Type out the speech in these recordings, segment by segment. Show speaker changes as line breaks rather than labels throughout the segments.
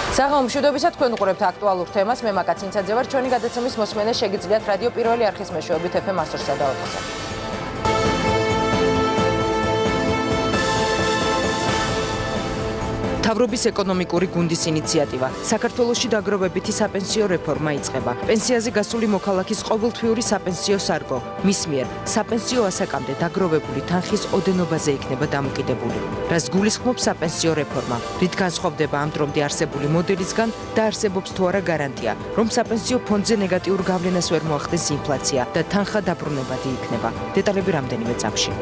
საღამომშვიდობისა თქვენ უყურებთ აქტუალურ თემას. მე მაკა ცინცაძე ვარ. ჩვენი გადაცემის მოსმენა შეგიძლიათ რადიო პირველი არხის მეშვეობით FM 103 და 4-ზე. მთავრობის ეკონომიკური გუნდის ინიციატივა. საქართველოში დაგროვებითი საპენსიო რეფორმა იწყება. პენსიაზე გასული მოქალაქის ყოველთვიური საპენსიო სარგო. მის მიერ საპენსიო ასაკამდე დაგროვებული თანხის ოდენობაზე იქნება დამოკიდებული. რას გულისხმობს საპენსიო რეფორმა? რით განსხვავდება ამ დრომდე არსებული მოდელისგან და არსებობს თუ არა გარანტია, რომ საპენსიო ფონდზე ნეგატიურ გავლენას ვერ მოახდენს ინფლაცია და თანხა დაბრუნებადი იქნება. დეტალები რამდენიმე წამში.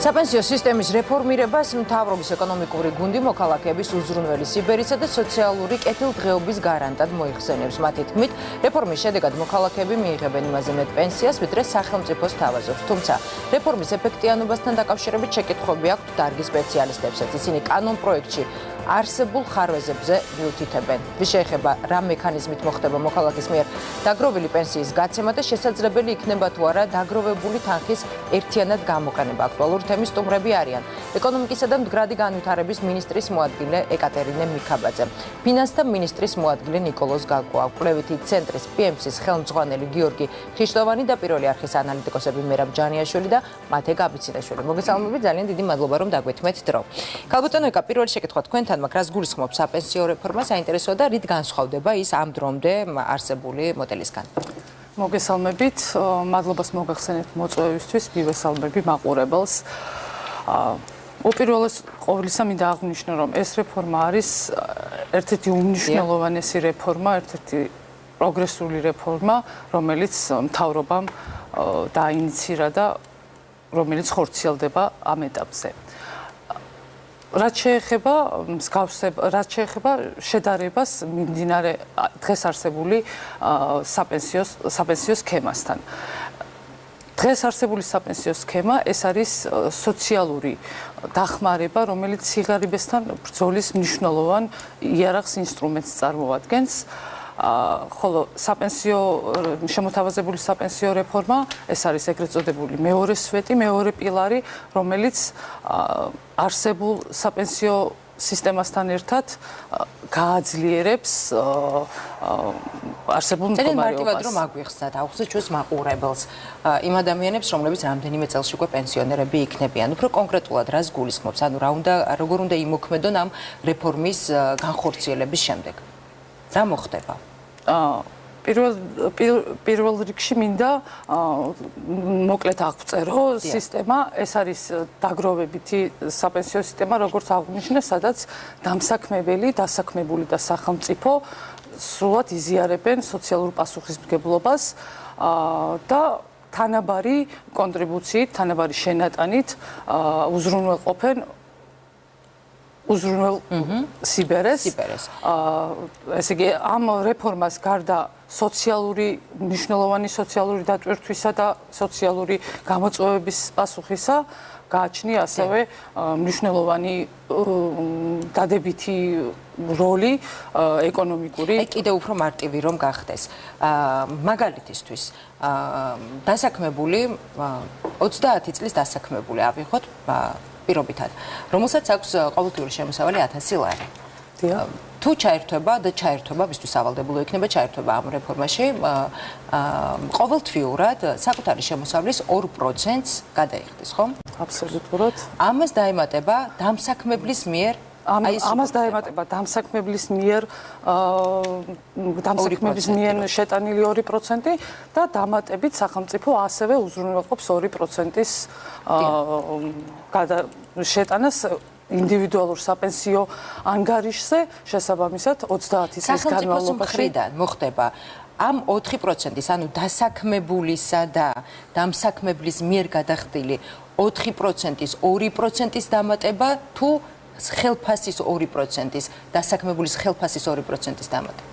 საპენსიო სისტემის რეფორმირებას მთავრობის ეკონომიკური გუნდი მოქალაქეების უზრუნველი სიბერისა და სოციალური კეთილდღეობის გარანტად მოიხსენებს. მათი თქმით, რეფორმის შედეგად მოქალაქეები მიიღებენ იმაზე მეტ პენსიას, ვიდრე სახელმწიფოს თავაზობს. თუმცა, რეფორმის ეფექტიანობასთან დაკავშირებით შეკითხვები აქვთ დარგის სპეციალისტებსაც. ისინი კანონ პროექტში არსებულ ხარვეზებზე მიუთითებენ. რის შეეხება რა მექანიზმით მოხდება მოქალაქის მიერ დაგროვილი პენსიის გაცემა და შესაძლებელი იქნება თუ არა დაგროვებული თანხის ერთიანად გამოყენება. აქტუალური თემის სტუმრები არიან ეკონომიკისა და მდგრადი განვითარების მინისტრის მოადგილე ეკატერინე მიქაბაძე, ფინანსთა მინისტრის მოადგილე ნიკოლოზ გაგუა, კვლევითი ცენტრის პიემსის ხელმძღვანელი გიორგი, ხიშტოვანი და პირველი არხის ანალიტიკოსები მერაბ ჯანიაშვილი და მათე გაბიცინაშვილი. მოგესალმებით, ძალიან დიდი მადლობა რომ დაგვეთმეთ დრო. ქალბატონო ეკა, პირველი შეკითხვა თქვენთან მაქვს, რას გულისხმობს საპენსიო რეფორმა, საინტერესოა და რით განსხვავდება ის ამ დრომდე არსებული მოდელისგან?
მოგესალმებით, მადლობას მოგახსენებთ მოწვევისთვის, მივესალმები მაყურებელს. უპირველეს ყოვლისა მინდა აღვნიშნო, რომ ეს რეფორმა არის ერთ-ერთი უმნიშვნელოვანესი რეფორმა, ერთ-ერთი პროგრესული რეფორმა, რომელიც მთავრობამ დაინიცირა და რომელიც ხორციელდება ამ ეტაპზე. რაც შეეხება შედარებას მიმდინარე დღეს არსებული საპენსიო სქემასთან. დღეს არსებული საპენსიო სქემა ეს არის სოციალური დახმარება, რომელიც სიღარიბესთან ბრძოლის მნიშვნელოვან იარაღს ინსტრუმენტს წარმოადგენს. ხოლო შემოთავაზებული საპენსიო რეფორმა ეს არის ეგრეთ წოდებული მეორე სვეტი, მეორე პილარი, რომელიც არსებულ საპენსიო სისტემასთან ერთად გააძლიერებს არსებულ მდგომარეობას.
მარტივად რომ აგვიხსნათ, აუხსნათ ჩვენს მაყურებელს, იმ ადამიანებს, რომლებიც რამდენიმე წელში უკვე პენსიონერები იქნებიან. უფრო კონკრეტულად რას გულისხმობს? ანუ როგორ უნდა იმოქმედონ ამ რეფორმის განხორციელების შემდეგ? რა მოხდება? პირველ რიგში მინდა მოკლედ აღწერო სისტემა, ეს არის დაგროვებითი საპენსიო სისტემა, როგორც აღვნიშნე, სადაც დამსაქმებელი, დასაქმებული და სახელმწიფო სრულად იზიარებენ სოციალურ პასუხისმგებლობას და თანაბარი კონტრიბუციით, თანაბარი შენატანით უზრუნველყოფენ სიბერეს. ესე იგი, ამ რეფორმას გარდა მნიშვნელოვანი სოციალური დატვირთვისა და სოციალური გამოწვევების პასუხისა გააჩნია ასევე მნიშვნელოვანი დადებითი როლი ეკონომიკური. კიდევ უფრო მარტივი რომ გახდეს. მაგალითისთვის, დასაქმებული 30 წლის დასაქმებული ავიღოთ პირობითად, რომელსაც აქვს ყოველთვიური შემოსავალი 1000 ლარი. თუ ჩაერთვება და ჩაერთვება, ვისთვის სავალდებულო იქნება ჩაერთვება ამ რეფორმაში, ყოველთვიურად საკუთარი შემოსავლის 2%-ს გადაიხდის, ხო?
აბსოლუტურად.
ამას დაემატება დამსაქმებლის მიერ
შეტანილი 2% და დამატებით სახელმწიფო ასევე უზრუნველყოფს 2%-ის შეტანას ინდივიდუალურ საპენსიო ანგარიშზე, შესაბამისად 30 წლის განმავლობაში
მოხდება ამ 4%-ის, ანუ დასაქმებულისა და დამსაქმებლის მიერ გადახდილი 4%-ის 2%-ის დამატება თუ ხელფასის 2%-ის, დასაქმებულის ხელფასის 2%-ის დამატება.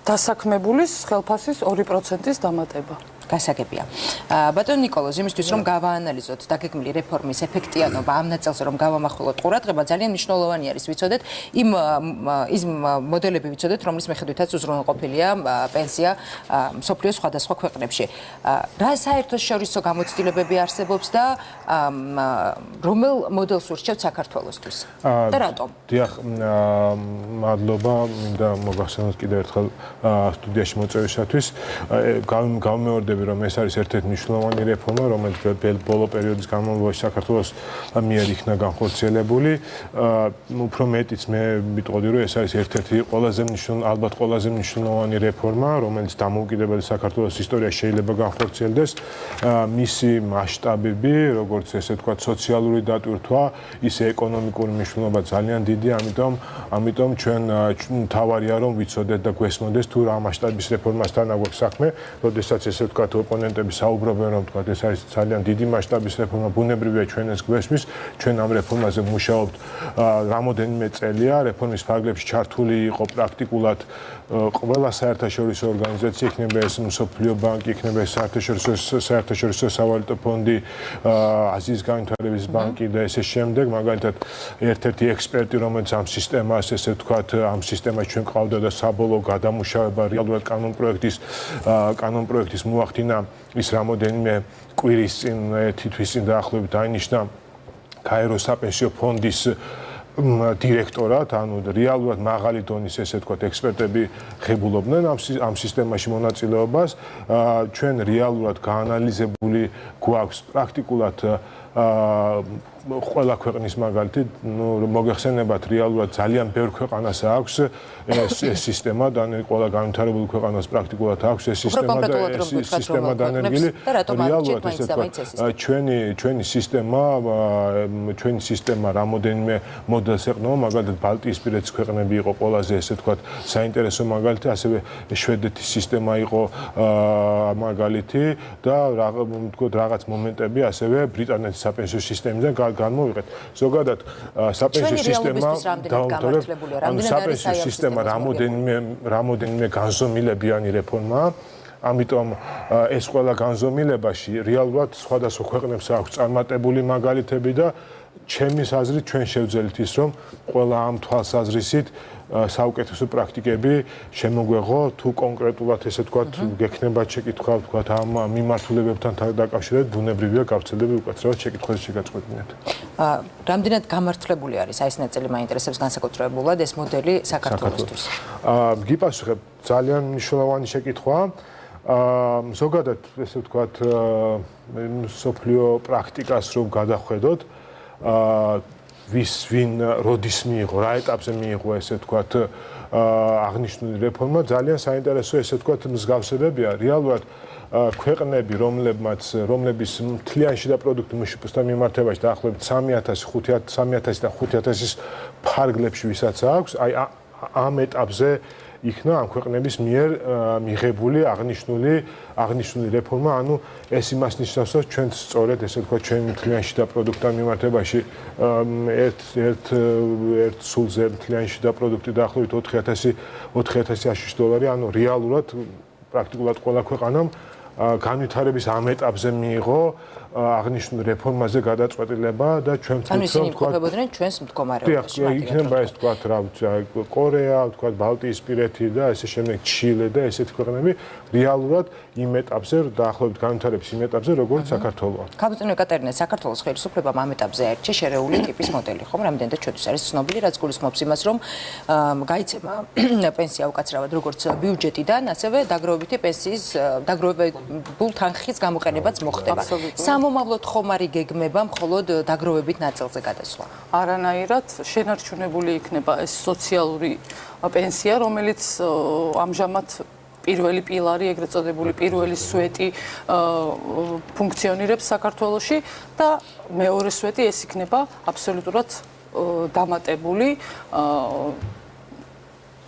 დასაქმებულის ხელფასის 2%-ის დამატება.
გასაგებია. ბატონ ნიკოლოზ, იმისთვის რომ გავაანალიზოთ დაგეგმილი რეფორმის ეფექტიანობა ამ ნაწილზე რომ გავამახვილოთ ყურადღება, ძალიან მნიშვნელოვანი არის ვიცოდეთ ის მოდელები ვიცოდეთ, რომლის მიხედვითაც უზრუნველყოფილია პენსია მსოფლიოს სხვადასხვა ქვეყნებში. რა საერთაშორისო გამოცდილებები არსებობს და რომელ მოდელს ურჩევთ საქართველოსთვის და რატომ?
დიახ, მადლობა და მოგახსენოთ კიდევ ერთხელ სტუდიაში მოწვევისათვის. გავმეორდები, რომ ეს არის ერთ-ერთი მნიშვნელოვანი რეფორმა, რომელიც ბოლო პერიოდის განმავლობაში საქართველოს მიერ იქნა განხორციელებული. უფრო მეტიც მე ვიტყოდი, რომ ეს არის ერთ-ერთი ალბათ ყველაზე მნიშვნელოვანი რეფორმა, რომელიც დამოუკიდებელი საქართველოს ისტორიაში შეიძლება განხორციელდეს. მისი მასშტაბები, როგორც ესე ვთქვათ, სოციალური დატვირთვა, ისე ეკონომიკური მნიშვნელობა ძალიან დიდი, ამიტომ ჩვენ თავარია რომ ვიცოდეთ და გვესმოდეს თუ რა მასშტაბის რეფორმასთან აგვაქვს საქმე, როდესაც ესე ვთქვათ ოპონენტები საუბრობენ რომ ვთქვათ ეს არის ძალიან დიდი მასშტაბის რეფორმა, ბუნებრივია ჩვენ ეს გვესმის, ჩვენ ამ რეფორმაზე მუშაობთ რამოდენიმე წელია, რეფორმის ფარგლებში ჩართული იყო პრაქტიკულად ყველა საერთაშორისო ორგანიზაცია, იქნება ეს მსოფლიო ბანკი, იქნება ეს საერთაშორისო სავალუტო ფონდი, აზიის განვითარების ბანკი და ესე შემდეგ, მაგალითად ერთ-ერთი ექსპერტი, რომელიც ამ სისტემას, ესე ვთქვათ, ამ სისტემას ჩვენ ყავდა და საბოლოო გადამუშავება რეალურად კანონპროექტის მოახდინა ის რამოდენიმე კვირის წინ, თითქმის წინ დაახლოებით დაინიშნა გაეროს საპენსიო ფონდის დირექტორად, ანუ რეალურად მაღალი დონის ესე ვთქვათ ექსპერტები ღებულობდნენ ამ სისტემაში მონაწილეობას. ჩვენ რეალურად გაანალიზებული გვაქვს პრაქტიკულად ყველა ქვეყნის მაგალითი, მოგეხსენებათ რეალურად ძალიან ბევრ ქვეყანას აქვს ეს სისტემა და ყველა განვითარებული ქვეყანას პრაქტიკულად აქვს ეს სისტემა დანერგილი. რეალურად ესე ვთქვათ, ჩვენი სისტემა რამოდენიმე მოდელს ეყრდნობა, მაგალითად ბალტიისპირეთის ქვეყნები იყო ყველაზე ესე ვთქვათ საინტერესო მაგალითი, ასევე შვედეთის სისტემა იყო მაგალითი და რაღაც მომენტები ასევე ბრიტანეთის საპენსიო სისტემიდან განმოვიყეთ. ზოგადად საპენსიო სისტემა რამოდენიმე განზომილებიანი რეფორმაა. ამიტომ ეს ყველა განზომილებაში რეალურად სხვადასხვა ქვეყნებს აქვს წარმატებული მაგალითები და ჩემის აზრით ჩვენ შევძელით ის რომ ყველა ამ თვალსაზრისით საუკეთესო პრაქტიკები შემოგვეღო თუ კონკრეტულად ესე ვთქვათ გექნება შეკითხვა ვთქვათ ამ მიმართულებებთან დაკავშირებით ბუნებრივია გავრცელდება უკაცრავად შეკითხვაზე შეგაწყვეტინეთ.
რამდენად გამართლებული არის აი ეს ნაწილი მაინტერესებს განსაკუთრებულად ეს მოდელი საქართველოსთვის?
გიპასუხებ ძალიან მნიშვნელოვანი შეკითხვაა. ზოგადად ესე ვთქვათ სოფლიო პრაქტიკას რომ გადახვედოთ ვინ როდის მიიღო, რა ეტაპზე მიიღო ესე ვთქვათ აღნიშნული რეფორმა, ძალიან საინტერესო ესე ვთქვათ მსგავსებებია. რეალურად ქვეყნები, რომლების მთლიანი შიდა პროდუქტი მშპ-სთან მიმართებაში დაახლოებით 3000 და 5000-ის ფარგლებში ვისაც აქვს, აი ამ ეტაპზე იქნა ამ ქვეყნების მიერ მიღებული აღნიშნული რეფორმა, ანუ ეს იმას ნიშნავს, რომ ჩვენც სწორედ ესე ვთქვათ, ჩვენ მთლიანი შიდა პროდუქტთან მიმართებაში ერთ სულზე მთლიანი შიდა პროდუქტი დაახლოებით $4000, ანუ რეალურად პრაქტიკულად ყველა ქვეყანამ განვითარების ამ ეტაპზე მიიღო აღნიშნული რეფორმაზე გადაწყვეტილება და ჩვენ
ანუ ისინი იმყოფებოდნენ ჩვენს მდგომარეობაში.
იქნება ეს თქვათ რა კორეა, თქვათ ბალტიისპირეთი და ესე შემდეგ ჩილე და ესეთი ქვეყნები რეალურად იმ ეტაპზე დაახლოებით განვითარების იმ ეტაპზე როგორც საქართველოა.
კაპიტანი ეკატერინე, საქართველოს ხელისუფლებამ ამ ეტაპზე აირჩია შერეული ტიპის მოდელი, ხომ? რამდენადაც ჩვენთვის არის ცნობილი, რაც გულისხმობს იმას, რომ გაიცემა პენსია უკაცრავად როგორც ბიუჯეტიდან, ასევე დაგროვებითი პენსიის დაგროვებულ თანხის გამოყენებაც მოხდება. მომავლოდ ხომ არ იგეგმება მხოლოდ დაგროვებით ნაწილზე გადასვლა?
არანაირად შენარჩუნებული იქნება ეს სოციალური პენსია, რომელიც ამჟამად პირველი პილარი, ეგრეთ წოდებული პირველი სვეტი ფუნქციონირებს საქართველოში და მეორე სვეტი ეს იქნება აბსოლუტურად დამატებული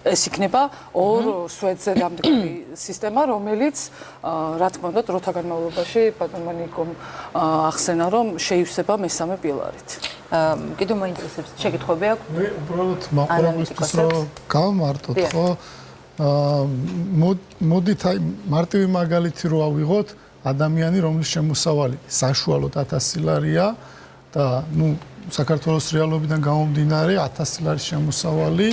ეს იქნება ორ სვეტზე დამდგარი სისტემა, რომელიც რა თქმა უნდა დროთა განმავლობაში ბატონმა ნიკომ ახსენა, რომ შეივსება მესამე პილარით.
კიდევ მაინტერესებს შეკითხვები აქვს?
მე უბრალოდ მაყურებელს რომ გავმარტოთ, ხო? მოდით აი მარტივი მაგალითი რო ავიღოთ, ადამიანი, რომლის შემოსავალი საშუალოდ 1000 ლარია და საქართველოს რეალობიდან გამომდინარე 1000 ლარის შემოსავალი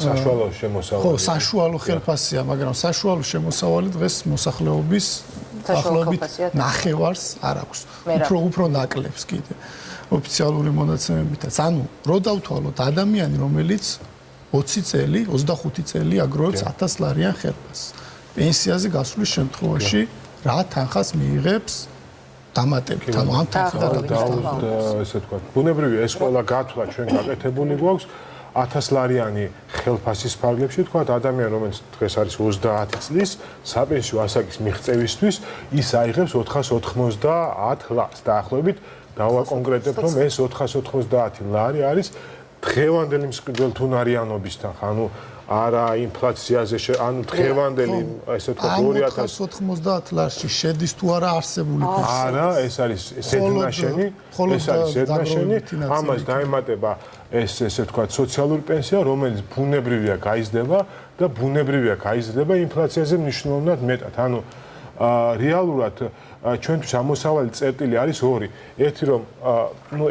საშუალო შემოსავალი.
ხო, საშუალო ხელფასია, მაგრამ საშუალო შემოსავალი დღეს მოსახლეობის ახლობით ნახევარს არ აქვს. უფრო ნაკლებს კიდე ოფიციალური მონაცემებითაც. ანუ რო დავთვალოთ ადამიანი, რომელიც 20 წელი, 25 წელი აგროვებს 1000 ლარიან ხელფასს. პენსიაზე გასვლის შემთხვევაში რა თანხას მიიღებს დამატებით. ანუ ამ თანხას
ესე თქვა. ბუნებრივია ეს ყველა გათვლა ჩვენ გაკეთებული გვაქვს 1000 ლარიანი ხელფასის ფარგლებში, თქვა ადამიანი, რომელიც დღეს არის 30 წლის, საპენსიო ასაკის მიღწევისთვის, ის აიღებს 490 ლარს. დაახლოებით დავაკონკრეტებ, რომ ეს 490 ლარი არის დღევანდელი მსყიდველ თუნარიანობის თანხა. ანუ არა ინფლაციაზე, ანუ დღევანდელი, ესე თქვა
2090 ლარში შედის თუ არა არსებული
ფასი. არა, ეს არის ზედნაშენი, ეს არის ზედნაშენი, ამას დაემატება ეს ესე თქვა სოციალური პენსია, რომელიც ბუნებრივია გაიზრდება და ბუნებრივია გაიზრდება ინფლაციაზე მნიშვნელოვნად მეტად. ანუ რეალურად ჩვენთვის ამოსავალი წერტილი არის ორი. ერთი რომ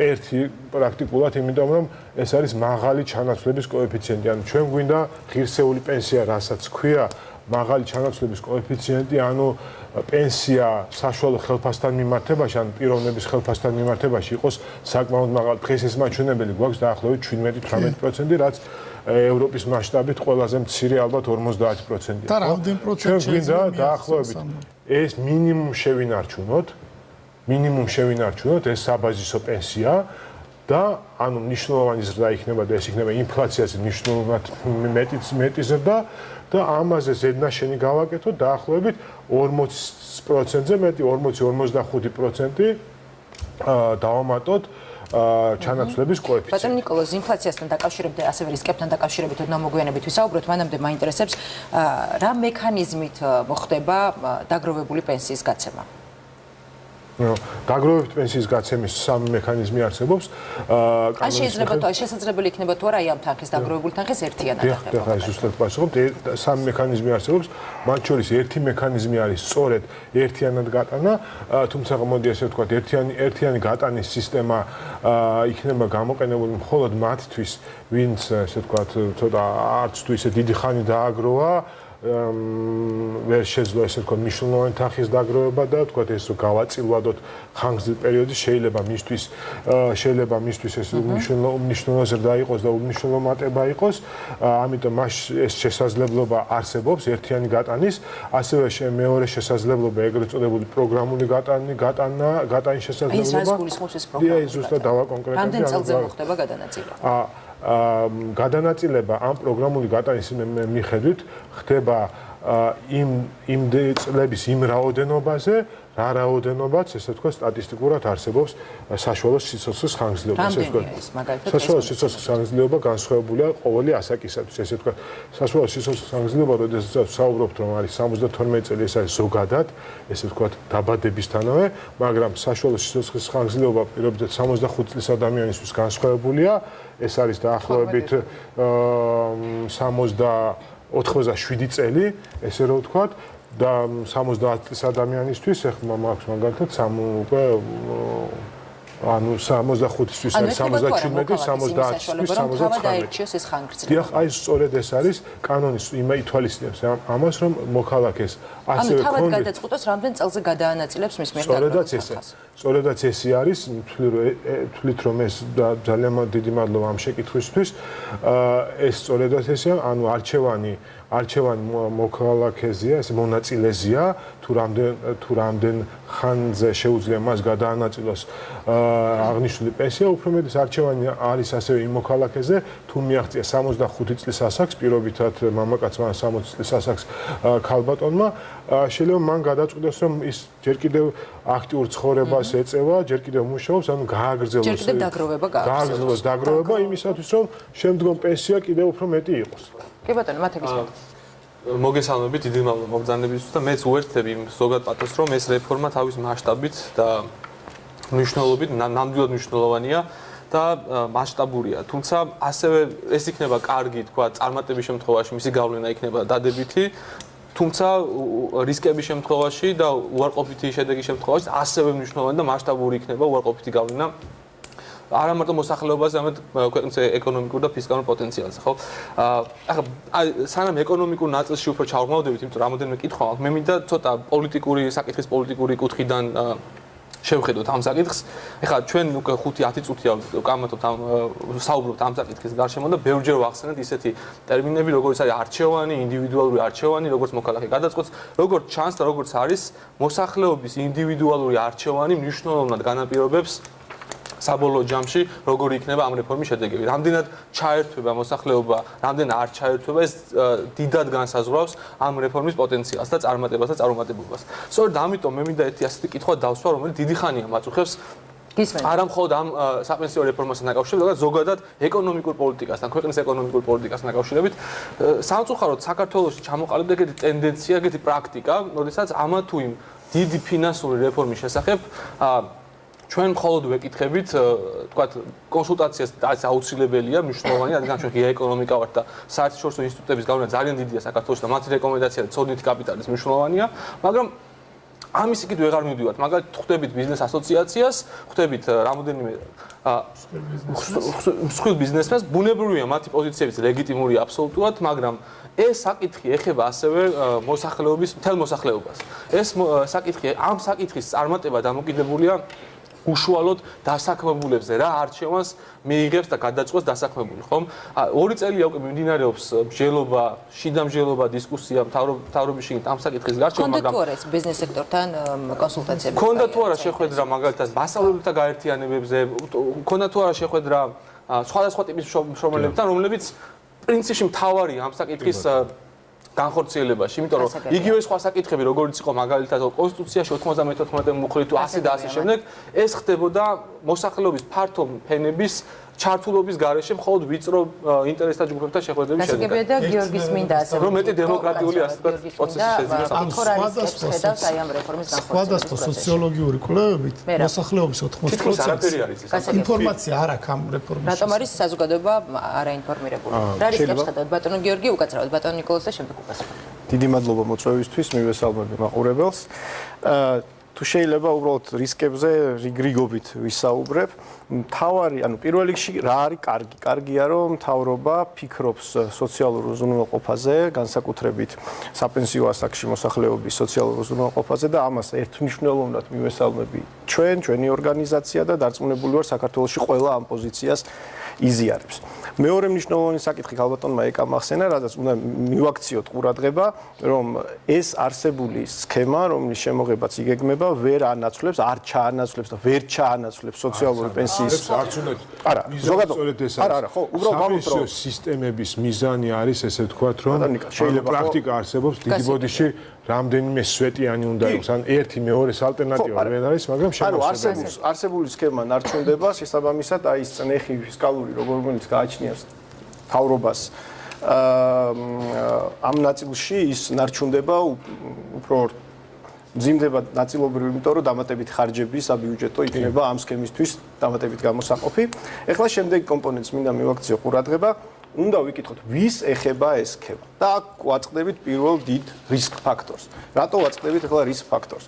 ერთი პრაქტიკულად, იმიტომ რომ ეს არის მაღალი ჩანაცვლების კოეფიციენტი. ანუ ჩვენ გვინდა ღირსეული პენსია, რასაც ქვია, მაღალი ჩანაცვლების კოეფიციენტი, ანუ პენსია საშუალო ხელფასთან მიმართებაში, ან პიროვნების ხელფასთან მიმართებაში იყოს საკმაოდ მაღალი. დღეს ეს მაჩვენებელი გვაქვს დაახლოებით 17-18%, რაც ევროპის მასშტაბით ყველაზე მცირე ალბათ 50%.
და რამდენ პროცენტი
ჩვენ გვინდა დაახლოებით ეს მინიმუმ შევინარჩუნოთ ეს საბაზისო პენსია და ანუ მნიშვნელოვანი ზრდა იქნება და ეს იქნება ინფლაციაზე მნიშვნელოვნად მეტი ზრდა და ამაზე ზედნაშენი გავაკეთოთ დაახლოებით 40%-ზე მეტი 40-55% დავამატოთ ჩანაცვლების კოეფიციენტი.
ბატონ ნიკოლოზ, ინფლაციასთან დაკავშირებით, ასევე რისკებთან დაკავშირებით ოდნავ მოგვიანებით ვისაუბროთ, მანამდე მაინტერესებს რა მექანიზმით მოხდება დაგროვებული პენსიის გაცემა?
დაგროვებით პენსიის გაცემის სამი მექანიზმი არსებობს.
ან შეიძლება შესაძლებელი იქნება თუ არა ამ თანხის დაგროვებული თანხის ერთიანად
დახება. ხა ზუსტად პასუხობთ, სამი მექანიზმი არსებობს. მათ შორის ერთი მექანიზმი არის სწორედ ერთიანად გატანა, თუმცა მოდი ასე ვთქვათ, ერთიანი გატანის სისტემა იქნება გამოყენებული მხოლოდ მათთვის, ვინც ასე ვთქვათ, ცოტა არც თუ ისე დიდი ხანი დააგროვა. ვერ შეძლო ესე ვთქვათ მნიშვნელოვანი თანხის დაგროვება და ვთქვათ ეს გავაწილვადოთ ხანგრძლივ პერიოდში შეიძლება მისთვის ეს უმნიშვნელო ზრდა იყოს და უმნიშვნელო მატება იყოს, ამიტომ ეს შესაძლებლობა არსებობს ერთიანი გატანის, ასევე მეორე შესაძლებლობა ეგრეთ წოდებული პროგრამული გატანის შესაძლებლობა.
ის რას გულისხმობს ეს პროგრამა?
ის ზუსტად დავაკონკრეტებდი.
რამდენ წელზე მოხდება გადანაწილება?
გადანაწილება ამ პროგრამული გატანის მიხედვით ხდება იმ წლების იმ რაოდენობაზე, რა რაოდენობაც, ესე ვთქვათ, სტატისტიკურად არსებობს საშუალო სიცოცხლის ხანგრძლივობა,
ესე ვთქვათ.
საშუალო სიცოცხლის ხანგრძლივობა განსხვავებულია ყოველი ასაკისათვის, ესე ვთქვათ. საშუალო სიცოცხლის ხანგრძლივობა, როდესაც ვსაუბრობთ, რომ არის 72 წელი, ეს არის ზოგადად, ესე ვთქვათ, დაბადებისთანავე, მაგრამ საშუალო სიცოცხლის ხანგრძლივობა პირობითად 65 წლის ადამიანისთვის განსხვავებულია. ეს არის დაახლოებით 87 წელი, ესე რომ ვთქვათ, და 70 წლის ადამიანისთვის ეხლა მაქვს მაგალითად უკვე ანუ 65-ისთვის არის 77, 70-ისთვის 79.
ეს ხანგრძლივობა.
დიახ, აი სწორედ ეს არის კანონის ითვალისწინებს ამას, რომ მოქალაქეს ასევე
თავად გადაწყვიტოს რამდენ წელზე გადაანაწილებს მის მიერ
დაგროვებას. სწორედაც ესე არის, თვლით რომ ეს ძალიან დიდი მადლობა ამ შეკითხვისთვის. ეს სწორედაც ესეა, ანუ არჩევანი მოქალაქეზეა, ეს მონაწილეზეა, თუ რამდენ ხანზე შეუძლია მას გადაანაწილოს აღნიშნული პენსია, უფრო მეტის არჩევანი არის ასევე იმ მოქალაქეზე, თუ მიაღწია 65 წლის ასაკს, პირობითად მამაკაცმა 60 წლის ასაკს ქალბატონმა, შეიძლება მან გადაწყვიტოს, რომ ის ჯერ კიდევ აქტიურ ცხოვრებას ეწევა, ჯერ კიდევ მუშაობს, ანუ გააგრძელოს.
ჯერ კიდევ დაგროვება
გააგრძელოს დაგროვება იმისათვის, რომ შემდგომ პენსია კიდევ უფრო მეტი იყოს.
კი ბატონო, მათე გისმენთ.
მოგესალმებით, დიდი მადლობა მოგზაურობისთვის და მეც უერთდები ზოგად პათოს, რომ ეს რეფორმა თავის მასშტაბით და მნიშვნელობით ნამდვილად მნიშვნელოვანია და მასშტაბურია. თუმცა ასევე ეს იქნება კარგი, თქვა, წარმატების შემთხვევაში მისი გავლენა იქნება დადებითი. თუმცა რისკების შემთხვევაში და უარყოფითი შედეგის შემთხვევაში ასევე მნიშვნელოვანი და მასშტაბური იქნება უარყოფითი გავლენა არა მარტო მოსახლეობაზე, არამედ ქვეყნის ეკონომიკურ და ფისკალურ პოტენციალზე, ხო? ახლა სანამ ეკონომიკურ ნაწილში უფრო ჩავღმავდებით, იმიტომ რომ რამოდენიმე კითხვა აქვს, მე მინდა ცოტა საკითხის პოლიტიკური კუთხიდან შევხედოთ ამ საკითხს. ეხლა ჩვენ უკვე 5-10 წუთია ვკამათობთ საუბრობთ ამ საკითხის გარშემო და ბევრჯერ ვახსენეთ ისეთი ტერმინები, როგორც არის არჩევანი, ინდივიდუალური არჩევანი, როგორც მოქალაქე გადაწყვეტს, როგორც ჩანს და როგორც არის მოსახლეობის ინდივიდუალური არჩევანი მნიშვნელოვნად განაპირობებს საბოლოო ჯამში როგორი იქნება ამ რეფორმის შედეგები. რამდენად ჩაერთვება მოსახლეობა, რამდენად არ ჩაერთვება, ეს დიდად განსაზღვრავს ამ რეფორმის პოტენციალს და წარმატებას და წარუმატებლობას. სწორედ ამიტომ მე მინდა ერთი ასეთი კითხვა დავსვა, რომელიც დიდი ხანია მაწუხებს არა მხოლოდ ამ საპენსიო რეფორმასთან დაკავშირებით, მაგრამ ზოგადად ეკონომიკურ პოლიტიკასთან, ქვეყნის ეკონომიკურ პოლიტიკასთან დაკავშირებით. სამწუხაროდ საქართველოში ჩამოყალიბდა ეგეთი ტენდენცია, ეგეთი პრაქტიკა, როდესაც ამა თუ იმ დიდი ფინანსური რეფორმის შესახებ ჩვენ მხოლოდ ვეკითხებით, თქვათ, კონსულტაციას აუცილებელია, მნიშვნელოვანია, რადგან ჩვენ ღია ეკონომიკა ვართ და საერთაშორისო ინსტიტუტების გავლენა ძალიან დიდია საქართველოში და მათი რეკომენდაცია და ცოდნითი კაპიტალის მნიშვნელოვანია, მაგრამ ამის იქით ვეღარ მივდივართ. მაგალითად, ხვდებით ბიზნეს ასოციაციას, ხვდებით რამოდენიმე მსხვილ ბიზნესმენს, ბუნებრივია მათი პოზიციებიც ლეგიტიმურია აბსოლუტურად, მაგრამ ეს საკითხი ეხება ასევე მოსახლეობის, მთელ მოსახლეობას. ეს საკითხი, ამ საკითხის წარმატება დამოკიდებულია უშუალოდ დასაქმებულებზე რა არჩევანს მიიღებს და გადაწყვეტს დასაქმებული, ხომ? 2 წელია უკვე მიმდინარეობს მსჯელობა, შიდა მსჯელობა, დისკუსია მთავრობის შიგნით ამ საკითხის გარშემო, მაგრამ
ქონდა თუ არა ეს ბიზნეს სექტორთან კონსულტაციები?
ქონდა თუ არა შეხვედრა მაგალითად მასწავლებელთა გაერთიანებებზე, ქონდა თუ არა შეხვედრა სხვადასხვა ტიპის მშრომელებთან, რომლებიც პრინციპში მთავარია ამ საკითხის განხორციელებაში, იმიტომ რომ იგივე სხვა საკითხები, როგორც იყო მაგალითად კონსტიტუციაში 94 მუხლი თუ 100 და ასე შემდეგ, ეს ხდებოდა მოსახლეობის ფართო ფენების ჩართულობის გარეშე მხოლოდ ვიწრო ინტერესთა ჯგუფებთან შეხვედრების შედეგად.
გასაგებია და გიორგის მინდა ასე
რომ მეტი დემოკრატიული ასე პროცესი შეძინა.
სხვადასხვა სოციოლოგიური კვლევებით მოსახლეობის 80% ინფორმაცია არ აქვს ამ რეფორმის.
რატომ არის საზოგადოება არაინფორმირებული? რა რისკებს ხედავთ ბატონო გიორგი, უკაცრავად ბატონო ნიკოლოზ და შემდეგ უკაცრავად.
დიდი მადლობა მოწვევისთვის, მივესალმები მაყურებელს. თუ შეიძლება უბრალოდ რისკებზე რიგრიგობით ვისაუბრებ. მთავარი, პირველ რიგში რა არის კარგი? კარგია, რომ მთავრობა ფიქრობს სოციალურ უზრუნველყოფაზე, განსაკუთრებით საპენსიო ასაკში მოსახლეობის სოციალურ უზრუნველყოფაზე და ამას ერთმნიშვნელოვნად მივესალმები ჩვენი ორგანიზაცია და დარწმუნებული ვარ საქართველოში ყველა ამ პოზიციას იზიარებს. მეორე მნიშვნელოვანი საკითხი ქალბატონმა ეკამ ახსენა, რადგან უნდა მივაქციოთ ყურადღება, რომ ეს არსებული სქემა, რომლის შემოღებაც იგეგმება, ვერ ანაცვლებს, არ ჩაანაცვლებს და ვერ ჩაანაცვლებს სოციალური პენსიის
არც უნდა
არა, ზოგადად არა, ხო, უბრალოდ
საპენსიო სისტემების მიზანი არის ესე ვთქვათ, რომ შეიძლება პრაქტიკა არსებობს დიდი ბოდიში რამდენიმე სვეტიანი უნდა იყოს, ან ერთი მეორეს ალტერნატივა ვერ არის, მაგრამ
შემოსწრება. არსებული სქემა ნარჩუნდება, შესაბამისად აი ეს წნეხი ფისკალური რომელიც გააჩნიას მთავრობას ამ ნაწილში ის ნარჩუნდება უფრო მძიმდება ნაწილობრივ, იმიტომ რომ დამატებით ხარჯები საბიუჯეტო იქნება ამ სქემისთვის დამატებით გამოსაყოფი. ეხლა შემდეგი კომპონენტს მინდა მივაქციო ყურადღება. უნდა ვიკითხოთ, ვის ეხება ეს სქემა. და აქ ვაწყდებით პირველ დიდ რისკ ფაქტორს. რატო ვაწყდებით ახლა რისკ ფაქტორს?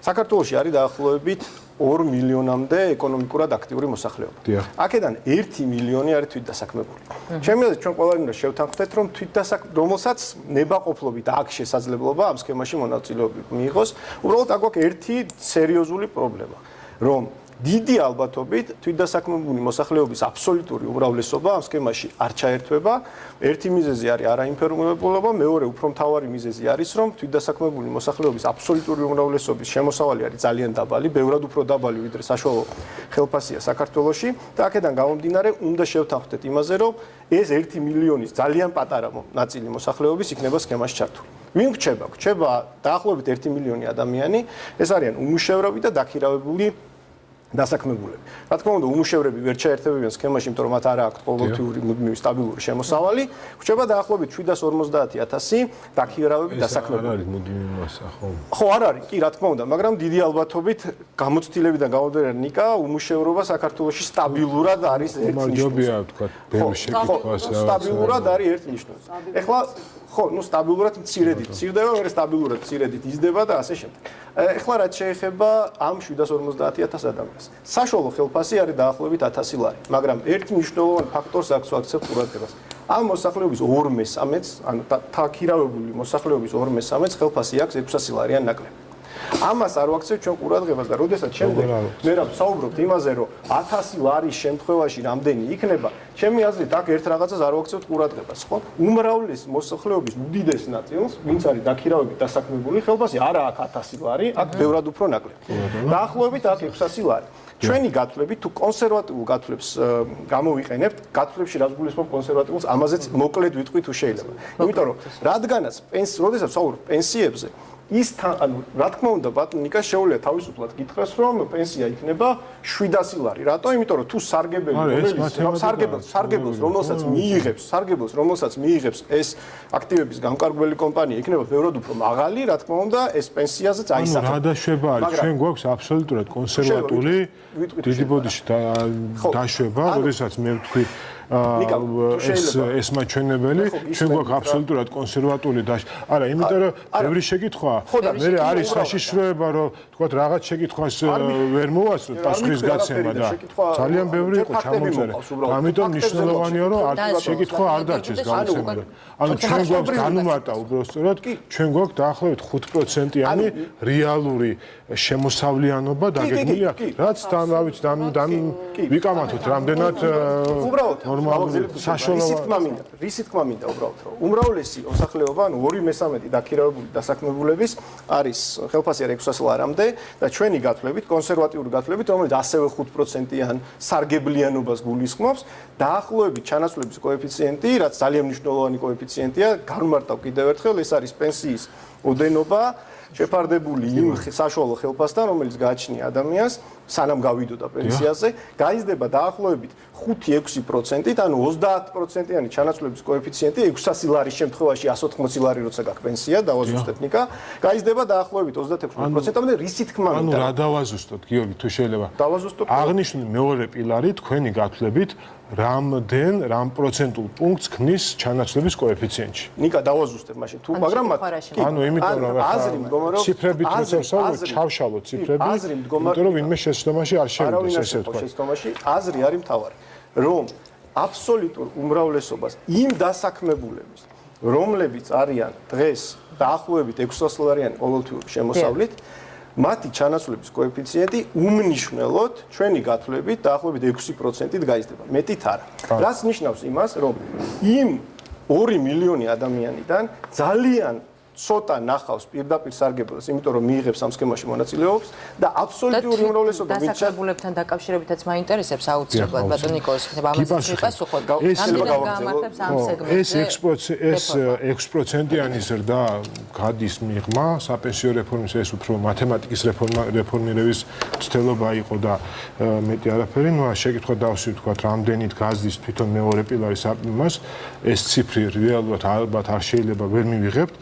საქართველოში არის დაახლოებით 2 მილიონამდე ეკონომიკურად აქტიური მოსახლეობა. აქედან 1 მილიონი არის თვითდასაქმებული. შემიძლია ჩვენ ყველანი უნდა შევთანხმდეთ, რომ რომელსაც ნებაყოფლობით აქვს შესაძლებლობა ამ სქემაში მონაწილეობა მიიღოს, უბრალოდ აქ გვაქვს ერთი სერიოზული პრობლემა, რომ დიდი ალბათობით თვითდასაქმებული მოსახლეობის აბსოლუტური უმრავლესობა ამ სქემაში არ ჩაერთვება. ერთი მიზეზი არის არაინფორმირებულობა, მეორე უფრო მთავარი მიზეზი არის, რომ თვითდასაქმებული მოსახლეობის აბსოლუტური უმრავლესობის შემოსავალი არის ძალიან დაბალი, ბევრად უფრო დაბალი ვიდრე საშუალო ხელფასია საქართველოში და აქედან გამომდინარე უნდა შევთანხმდეთ იმაზე, რომ ეს 1 მილიონის ძალიან პატარა ნაწილი მოსახლეობის იქნება სქემაში ჩართული. ვინ გრჩება? გრჩება დაახლოებით 1 მილიონი ადამიანი, ეს არიან უმუშევრები და დაქირავებული დასაქმებულები. რა თქმა უნდა, უმუშევრები ვერ ჩაერთებებიან სქემაში, იმიტომ რომ მათ არ აქვს ყოველთვიური მუდმივი სტაბილური შემოსავალი. ვრჩება დაახლოებით 750,000 დაქირავებით დასაქმებული.
არ არის მუდმივი მასა, ხო?
ხო, არ არის, კი, რა თქმა უნდა, მაგრამ დიდი ალბათობით გამოცდილებიდან გამომდინარე ნიკა უმუშევრობა საქართველოში სტაბილურად არის
მარტივია თქვა, ბევრი შეკითხვას რა.
სტაბილურად არის ერთნიშნული. ეხლა ხო, ნუ სტაბილურად მცირედით მცირდება, მერე სტაბილურად მცირედით იზრდება და ასე შემდეგ. ეხლა რაც შეეხება ამ 750,000 ადამიანს. საშუალო ხელფასი არის დაახლოებით 1000 ლარი, მაგრამ ერთ მნიშვნელოვან ფაქტორს აქვს ვაქცევ ყურადღებას. ამ მოსახლეობის 2/3-ს, ანუ დაქირავებული მოსახლეობის 2/3-ს ხელფასი აქვს 600 ლარიან ნაკლები. ამას არ ვაქცევ ჩვენ ყურადღებას და როდესაც შემდეგ მერაბ საუბრობთ იმაზე, რომ 1000 ლარის შემთხვევაში რამდენი იქნება, ჩემი აზრით აქ ერთ რაღაცას არ ვაქცევთ ყურადღებას, ხო? უმრავლეს მოსახლეობის უდიდეს ნაწილს, ვინც არის დაქირავებით დასაქმებული, ხელფასი არა აქვს 1000 ლარი, აქ ბევრად უფრო ნაკლები. დაახლოებით აქ 600 ლარი. ჩვენი გათვლებით თუ კონსერვატიულ გათვლებს გამოვიყენებთ, გათვლებში რაც გულისხმობ კონსერვატიულს, ამაზეც მოკლედ ვიტყვი თუ შეიძლება. იმიტომ რომ რადგანაც როდესაც ვსაუბრობ პენსიებზე, ანუ რა თქმა უნდა ბატონ ნიკას შეუძლია თავისუფლად გითხრას რომ პენსია იქნება 700 ლარი. რატო? იმიტომ რომ თუ სარგებელს რომელსაც მიიღებს ეს აქტივების გამკარგველი კომპანია იქნება ბევრად უფრო მაღალი, რა თქმა უნდა ეს პენსიაზეც აისახება.
ანუ რა დაშვება არის? ჩვენ გვაქვს აბსოლუტურად კონსერვატული დიდი ბოდიში დაშვება, როდესაც მე ვთქვი ეს მაჩვენებელი, ჩვენ გვაქვს აბსოლუტურად კონსერვატული არა, იმიტომ რომ ბევრი შეკითხვაა. მე არის საშიშროება, რომ თქვათ რაღაც შეკითხვას ვერ მოვასწროთ პასუხის გაცემა და ძალიან ბევრი იყო ჩამოწერე. ამიტომ მნიშვნელოვანია, რომ შეკითხვა არ დარჩეს გამოცემული. ანუ ჩვენ გვაქვს განუმარტა უბრალოდ, ჩვენ გვაქვს დაახლოებით 5%-იანი რეალური შემოსავლიანობა დაგეგმილია, რაც ვიკამათოთ რამდენად
რისი თქმა მინდა უბრალოდ რომ უმრავლესი მოსახლეობა, ანუ 2/3 დაქირავებული დასაქმებულების არის ხელფასი არის 600 ლარამდე და ჩვენი გათვლებით, კონსერვატიული გათვლებით, რომელიც ასევე 5%-იან სარგებლიანობას გულისხმობს, დაახლოებით ჩანაცვლების კოეფიციენტი, რაც ძალიან მნიშვნელოვანი კოეფიციენტია, განმარტავ კიდევ ერთხელ, ეს არის პენსიის ოდენობა შეფარდებული იმ საშუალო ხელფასთან, რომელიც გააჩნია ადამიანს, სანამ გავიდოდა პენსიაზე, გაიზრდება დაახლოებით 5-6%-ით, ანუ 30%-იანი ჩანაცვლების კოეფიციენტი 600 ლარის შემთხვევაში 180 ლარი როცა გაქვს პენსია, დავაზუსტეთ ნიკა, გაიზრდება დაახლოებით 36%-ამდე, რისი თქმა მინდა.
ანუ რა დავაზუსტოთ, გიორგი, თუ შეიძლება.
დავაზუსტოთ.
აღნიშნული მეორე პილარი თქვენი გათვლებით რამ პროცენტულ პუნქტს ქმნის ჩანაცვლების კოეფიციენტში.
ნიკა დავაზუსტებ მაშინ თუ, მაგრამ
ანუ იმიტომ რომ
აზრი მდგომარეობს,
ციფრებით ვსაუბრობ, ჩავშალოთ ციფრები, იმიტომ რომ ვინმე შეცდომაში არ შევიდეს ესე თქვა.
შეცდომაში აზრი არის მთავარი, რომ აბსოლუტურ უმრავლესობას იმ დასაქმებულების, რომლებიც არიან დღეს დაახლოებით 600 ლარიანი ყოველთვიური შემოსავლით, მათი ჩანაცვლების კოეფიციენტი უმნიშვნელოდ ჩვენი გათვლებით დაახლოებით 6%-ით გაიზრდება. მეტით არა. რაც ნიშნავს იმას, რომ იმ 2 მილიონი ადამიანიდან ძალიან ცოტა ნახავს პირდაპირ სარგებელს, იმიტომ რომ მიიღებს ამ სქემაში მონაწილეობს და აბსოლუტური უმრავლესობა
დასაქმებულებთან დაკავშირებითაც მაინტერესებს აუცილებლად ბატონ ნიკოლოზ, ხდება ამაზე ვიყასუხოთ.
ეს 6%-იანი ზრდა გადის მიღმა საპენსიო რეფორმის, ეს უფრო მათემატიკის რეფორმირების ცდელობა იყო და მეტი არაფერი. ნუ შეკითხვა დავსვი თქვათ, რამდენით გაზდის თვითონ მეორე პილარის ამას, ეს ციფრი რეალურად ალბათ არ შეიძლება ვერ მივიღებთ.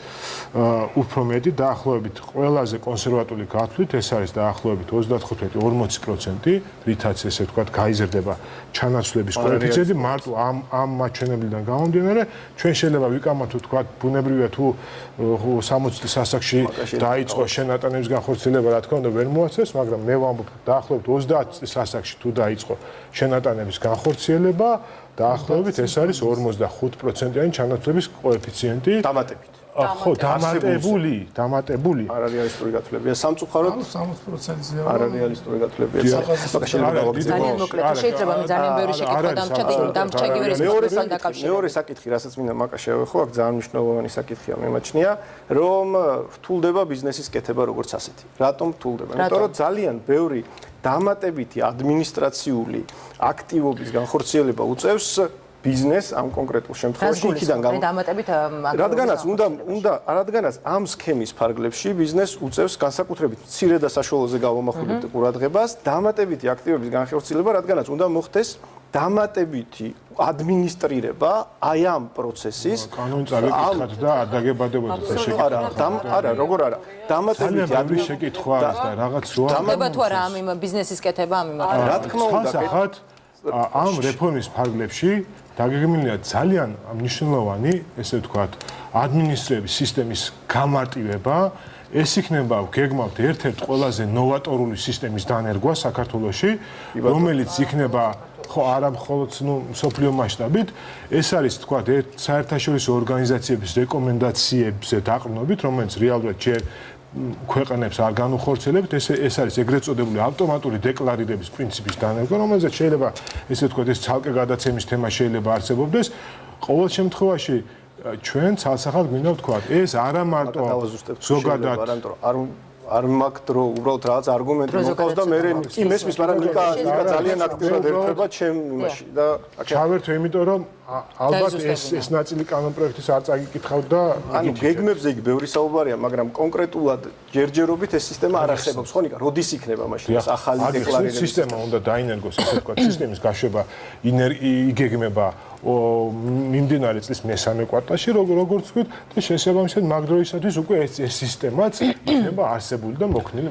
უფრო მეტი დაახლოებით ყველაზე კონსერვატული გათვლით ეს არის დაახლოებით 35-40%, რითაც ესე ვთქვათ გაიზრდება ჩანაცვლების კოეფიციენტი მარტო ამ მაჩვენებლიდან გამომდინარე, ჩვენ შეიძლება ვიკამათოთ ვთქვათ ბუნებრივია თუ 60 წლის ასაკში დაიწყო შენატანების განხორციელება, რა თქმა უნდა ვერ მოასწრებს, მაგრამ მე ვამბობ დაახლოებით 30 წლის ასაკში თუ დაიწყო შენატანების განხორციელება, დაახლოებით ეს არის 45%-იანი ჩანაცვლების კოეფიციენტი
დამატებით.
ხო, დამატებული.
არარეალისტური გათვლებია. სამწუხაროდ
60%-ზე
არარეალისტური გათვლებია. მაკა შეიძლება
ძალიან მოკლედ შეიძლება მე ძალიან ბევრი შეკითხვა დამჭა გივერეს
მეორე საკითხი, რასაც მინდა მაკა შევეხო, აქ ძალიან მნიშვნელოვანი საკითხია მემაჩნია, რომ რთულდება ბიზნესის კეთება როგორც ასეთი. რატომ რთულდება? იმიტომ რომ ძალიან ბევრი დამატებითი ადმინისტრაციული აქტივობის განხორციელება უწევს ბიზნესს ამ კონკრეტულ შემთხვევაში იქიდან რადგანაც ამ სქემის ფარგლებში ბიზნესს უწევს განსაკუთრებით მცირე და საშუალოზე გავამახვილებთ ყურადღებას დამატებითი აქტივების განხორციელება, რადგანაც უნდა მოხდეს დამატებითი ადმინისტრირება აი ამ პროცესის
კანონი წავიკითხათ და არ დაგებადებოდეთ ეს შეკითხვა.
არა, როგორ არა. დამატებითი
ადმინისტრირების შეკითხვა არის და რაღაც როა.
ხდება თუ არა ამ ბიზნესის კეთება ამ იმას.
რა თქმა უნდა,
ამ რეფორმის ფარგლებში დაგეგმილია ძალიან მნიშვნელოვანი, ესე ვთქვათ, ადმინისტრების სისტემის გამარტივება. ეს იქნება გეგმავთ ერთ-ერთ ყველაზე ნოვატორული სისტემის დანერგვა საქართველოში, რომელიც იქნება არა მხოლოდ მსოფლიო მასშტაბით, ეს არის თქვათ საერთაშორისო ორგანიზაციების რეკომენდაციებზე დაყრდნობით, რომელიც რეალურად ჯერ ქვეყნებს არ განუხორციელებთ, ეს არის ეგრეთ წოდებული ავტომატური დეკლარირების პრინციპის დანერგვა, რომელზეც შეიძლება ესე ვთქვათ ეს ცალკე გადაცემის თემა შეიძლება არსებობდეს. ყოველ შემთხვევაში ჩვენ ცალსახად გვინდა ვთქვათ, ეს არა მარტო ზოგადად
არ მაქვს დრო უბრალოდ რაღაც არგუმენტი მოყავს და მე კი მესმის, მაგრამ ნიკა ძალიან აქტიურად ერთვება ჩემ იმაში და
ჩავერთვე, იმიტომ რომ ალბათ ეს ნაწილი კანონპროექტის არ წაგიკითხავთ და
ანუ გეგმებზე იქ ბევრი საუბარია, მაგრამ კონკრეტულად ჯერჯერობით ეს სისტემა არ არსებობს, ხო ნიკა? როდის იქნება მაშინ ეს ახალი დეკლარირება?
სისტემა უნდა დაინერგოს, ესე ვთქვათ, სისტემის გაშვება იგეგმება მიმდინარე წლის მესამე კვარტალში, როგორც ვთქვით, და შესაბამისად მაგ დროისათვის უკვე ეს სისტემაც იქნება არსებული და მოქნილი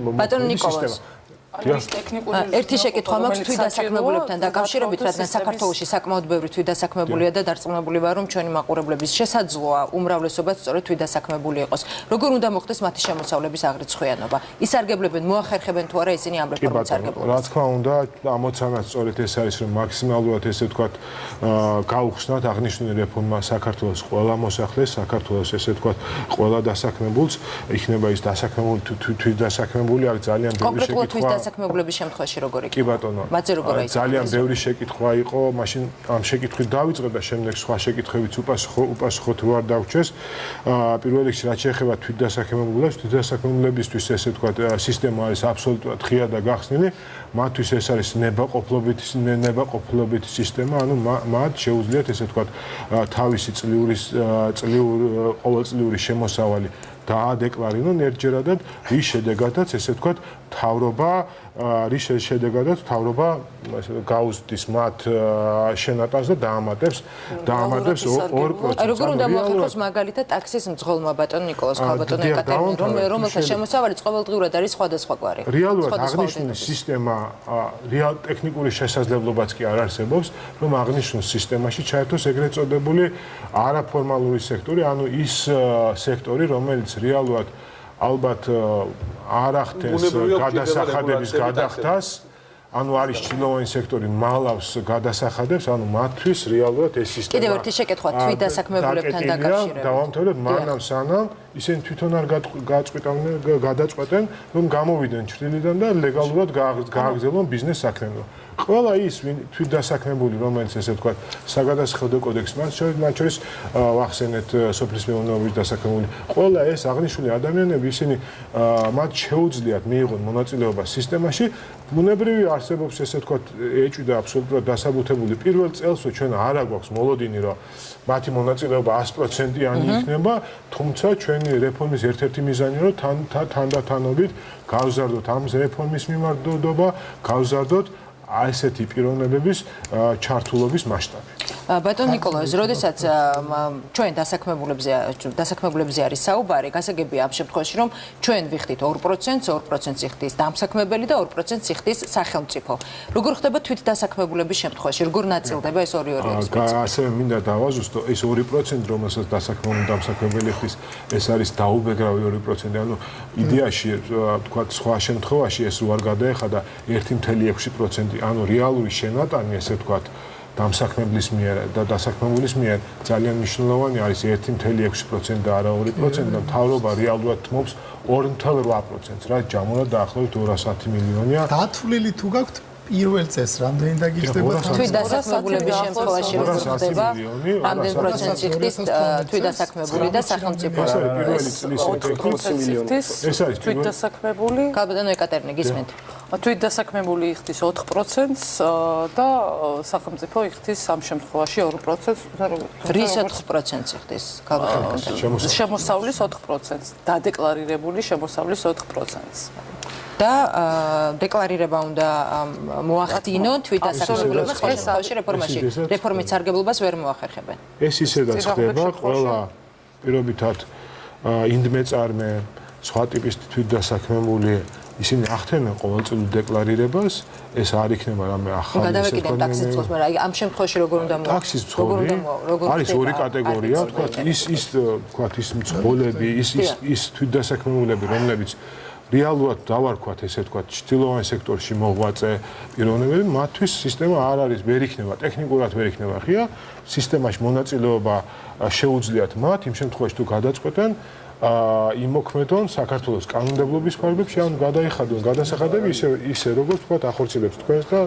სისტემა.
ერთი შეკითხვა მაქვს თვითდასაქმებულებთან დაკავშირებით, რადგან საქართველოში საკმაოდ ბევრი თვითდასაქმებულია და დარწმუნებული ვარ, რომ ჩვენი მაყურებლების შესაძლოა უმრავლესობაც სწორედ თვითდასაქმებული იყოს. როგორ უნდა მოხდეს მათი შემოსავლების აღრიცხვიანობა? ისარგებლებენ, მოახერხებენ თუ არა ისინი ამ რეფორმის სარგებლობას?
რა თქმა უნდა, ამოცანაც სწორედ ეს არის, რომ მაქსიმალურად ესე ვთქვათ, გაუხსნათ აღნიშნული რეფორმა საქართველოს ყველა მოსახლეს, საქართველოს ესე ვთქვათ, ყველა დასაქმებულს, იქნება ის დასაქმებული თვითდასაქმებული, აქ ძალიან ბევრი შეკითხვა
დასაქმებულების შემთხვევაში როგორ იქნება?
კი ბატონო. ძალიან ბევრი შეკითხვა იყო, მაშინ ამ შეკითხვით დავიწყე და შემდეგ სხვა შეკითხვებიც უპასუხოთ რო არ დაგვჩეს. პირველ რიგში რაც შეეხება თვითდასაქმებულებისთვის, ესე ვთქვათ, სისტემა არის აბსოლუტურად ღია და გახსნილი. მათთვის ეს არის ნებაყოფლობითი სისტემა, ანუ მათ შეუძლიათ ესე ვთქვათ, თავისი ყოველწლიური შემოსავალი დაადეკლარირონ ერთჯერადად, რის შედეგადაც ესე ვთქვათ, თავრობა გაუზრდის მათ შენატანს და დაამატებს 2%.
როგორ უნდა მოახერხოს მაგალითად ტაქსის მძღოლმა ბატონ ნიკოლოზ ბატონ ეკატერინე, რომელთა შემოსავალი ყოველდღიურად არის სხვადასხვაგვარი.
რეალურად აღნიშნული სისტემა ტექნიკური შესაძლებლობაც კი არ არსებობს, რომ აღნიშნულ სისტემაში ჩაერთოს ეგრეთ წოდებული არაფორმალური სექტორი, ანუ ის სექტორი, რომელიც რეალურად ალბათ არ ახდენს გადასახადების გადახდას, ანუ არის ჭრილოვანი სექტორი, მალავს გადასახადებს, ანუ მათთვის რეალურად ეს სისტემა
კიდევ ერთი შეკითხვა თვითდასაქმებულებთან დაკავშირებით.
დავამთავრებ მანამ სანამ ისინი თვითონ არ გადაწყვეტენ, რომ გამოვიდნენ ჭრილიდან და ლეგალურად გააგრძელონ ბიზნეს საქმიანობა. ყველა ის თვითდასაქმებული, რომელიც ესე ვთქვათ, საგადასახადო კოდექსი მათ შორის ვახსენეთ სოფლის მეურნეობის დასაქმებული, ყველა ეს აღნიშნული ადამიანები, ისინი მათ შეუძლიათ მიიღონ მონაწილეობა სისტემაში. ბუნებრივი არსებობს ესე ვთქვათ, ეჭვი და აბსოლუტურად დასაბუთებული პირველ წელსვე ჩვენ არ აგვაქვს მოლოდინი, რომ მათი მონაწილეობა 100%-იანი იქნება, თუმცა ჩვენი რეფორმის ერთ-ერთი მიზანია, რომ თანდათანობით გავზარდოთ ამ რეფორმის მიმართულება, გავზარდოთ ასეთი პიროვნებების ჩართულობის მასშტაბი.
ბატონ ნიკოლოზ, როდესაც ჩვენ დასაქმებულებზე არის საუბარი, გასაგებია ამ შემთხვევაში, რომ ჩვენ ვიხდით 2%, 2% იხდის დამსაქმებელი და 2% იხდის სახელმწიფო. როგორ ხდება თვითდასაქმებულების შემთხვევაში? როგორ ნაწილდება ეს 2-2-ის პრინციპი?
ასევე მინდა დავაზუსტო, ეს 2%, რომელსაც დასაქმებული დამსაქმებელი ხდის, ეს არის დაუბეგრავი 2%, ანუ იდეაში, თქვათ, სხვა შემთხვევაში ეს რო არ გადაეხადა 1.6%, ანუ რეალური შენატანი, ესე ვთქვათ, დამსაქმებლის მიერ და დასაქმებულის მიერ ძალიან მნიშვნელოვანი არის 1.6% და არა 2% და მთავრობა რეალურად თმობს 2.8%-ს, რაც ჯამურად დაახლოებით 210 მილიონია.
დათვლილი თუ გაქვთ პირველ წელს რამდენი დაგიჭდება
თვითდასაქმებულების შემთხვევაში როგორ ხდება? რამდენ პროცენტს იხდის თვითდასაქმებული და სახელმწიფო?
პირველი წლის
4% იხდის თვითდასაქმებული.
ბატონო ეკატერინე, გისმენთ.
თვითდასაქმებული იხდის 4%-ს და სახელმწიფო იხდის ამ შემთხვევაში 2%-ს.
რის 4%-ს იხდის ქალბატონი?
შემოსავლის 4%-ს, დადეკლარირებული შემოსავლის 4%-ს.
და დეკლარირება უნდა მოახდინონ თვითდასაქმებულებას ყოველ შემთხვევაში რეფორმაში. რეფორმის სარგებლობას ვერ მოახერხებენ.
ეს ისედაც ხდება ყველა პირობითად ინდმეწარმე სხვა ტიპის თვითდასაქმებული ისინი ახდენენ ყოველწლიურ დეკლარირებას, ეს არ იქნება რამე ახალი
გადავეკიდეთ ტაქსის წყოს, მაგრამ ამ შემთხვევაში როგორ უნდა
ტაქსის წყობი არის ორი კატეგორია, თქვათ ის მძღოლები, ის თვითდასაქმებულები, რომლებიც რეალურად დავარქვათ, ესე ვთქვათ, ჩრდილოვან სექტორში მოღვაწე პიროვნებები, მათთვის სისტემა არ არის, ვერ იქნება, ტექნიკურად ვერ იქნება ღია, სისტემაში მონაწილეობა შეუძლიათ მათ, იმ შემთხვევაში თუ გადაწყვეტენ იმოქმედონ საქართველოს კანონმდებლობის ფარგლებში, ან გადაიხადონ გადასახადები ისე როგორც ვთქვათ, ახორციელებს თქვენს და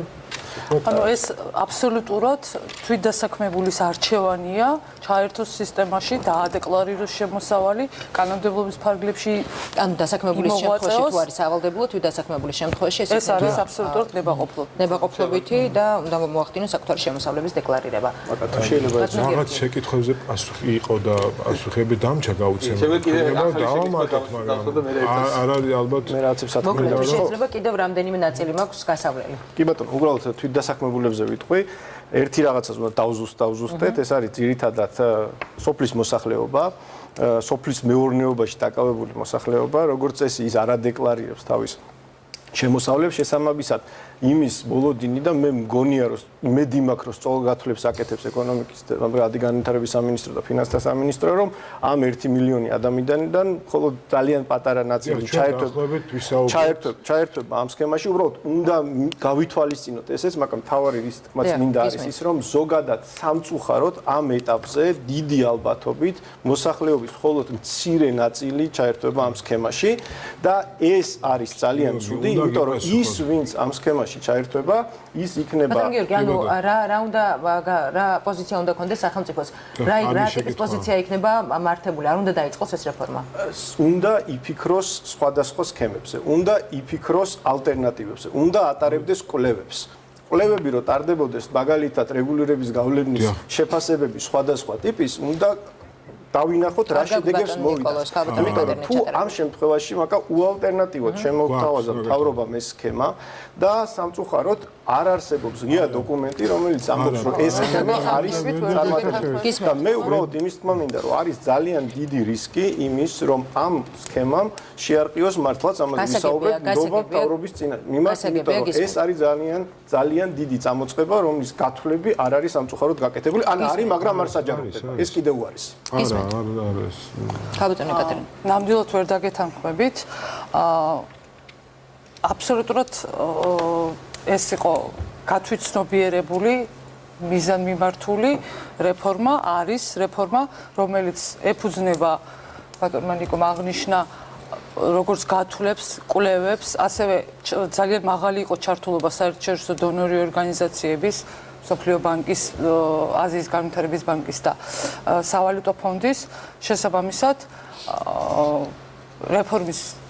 ანუ ეს აბსოლუტურად თვითდასაქმებულის არჩევანია, ჩაერთოს სისტემაში, დაადეკლარიროს შემოსავალი, კანონმდებლობის ფარგლებში,
ანუ დასაქმებულის შემთხვევაში თუ არის სავალდებულო, თვითდასაქმებულის შემთხვევაში
ეს არის აბსოლუტურად
ნებაყოფლობითი და უნდა მოახდინოს აქტუალური შემოსავლების დეკლარირება.
მაკა შეიძლება რაღაც შეკითხვებზე პასუხი იყო და პასუხები დამჭა გაუცემელი. არ არის ალბათ
მე რაც ვსათქმელი და
შეიძლება კიდევ რამდენიმე ნაწილი მაქვს გასავლელი.
კი ბატონო, უბრალოდ თვითდასაქმებულებზე ვიტყვი, ერთი რაღაცას უნდა დავზუსტეთ, ეს არის ძირითადად სოფლის მოსახლეობა, სოფლის მეურნეობაში დაკავებული მოსახლეობა, როგორც წესი ის არ ადეკლარირებს თავის შემოსავლებს შესაბამისად იმის ბოლოდინი და მე მგონია რომ იმედი მაქვს რომ სწორ გათვლებს აკეთებს ეკონომიკის და მდგრადი განვითარების სამინისტრო და ფინანსთა სამინისტრო რომ ამ 1 მილიონი ადამიანიდან მხოლოდ ძალიან პატარა ნაწილი ჩაერთვება ამ სქემაში უბრალოდ უნდა გავითვალისწინოთ ესეც მაგრამ თავარი რისკმაც მინდა არის ის რომ ზოგადად სამწუხაროდ ამ ეტაპზე დიდი ალბათობით მოსახლეობის მხოლოდ მცირე ნაწილი ჩაერთვება ამ სქემაში და ეს არის ძალიან ცუდი იმიტომ რომ ის ვინც ამ სქემაში ჩაერთვება ის იქნება
ბატონ გიორგი ანუ რა უნდა რა პოზიცია უნდა კონდეს სახელმწიფოს რა ტიპის პოზიცია იქნება მართებული არ უნდა დაიწყოს ეს რეფორმა
უნდა იფიქროს სხვადასხვა სქემებზე უნდა იფიქროს ალტერნატივებზე უნდა ატარებდეს კვლევებს კვლევები რო ტარდებოდეს მაგალითად რეგულირების გავლენის შეფასებები სხვადასხვა ტიპის უნდა დავინახოთ რა შედეგებს მოვიდა. თუ ამ შემთხვევაში მაკა უალტერნატივოდ შემოგთავაზა მთავრობამ ეს სქემა და სამწუხაროდ არ არსებობს ღია დოკუმენტი, რომელიც ამბობს, რომ ეს სქემა არის წარმატებული. და მე უბრალოდ იმის თქმა მინდა, რომ არის ძალიან დიდი რისკი იმის, რომ ამ სქემამ შეარყიოს მართლაც ამაზე ვისაუბრეთ ნდობა მთავრობის წინაშე. მიმართ, იმიტომ რომ ეს არის ძალიან დიდი წამოწყება, რომლის გათვლები არ არის სამწუხაროდ გაკეთებული. ან არის, მაგრამ არ საჯაროდება. ეს კიდევ არის.
ხაბატონი ეკატერინე.
ნამდვილად ვერ დაგეთანხმებით. აბსოლუტურად ეს იყო გათვითცნობიერებული მიზანმიმართული რეფორმა არის რეფორმა რომელიც ეფუძნება ბატონმა ნიკომ აღნიშნა როგორც გათვლებს, კვლევებს, ასევე ძალიან მაღალი იყო ჩართულობა საერთაშორისო დონორი ორგანიზაციების სოფლიო ბანკის, აზიის განვითარების ბანკის და სავალუტო ფონდის შესაბამისად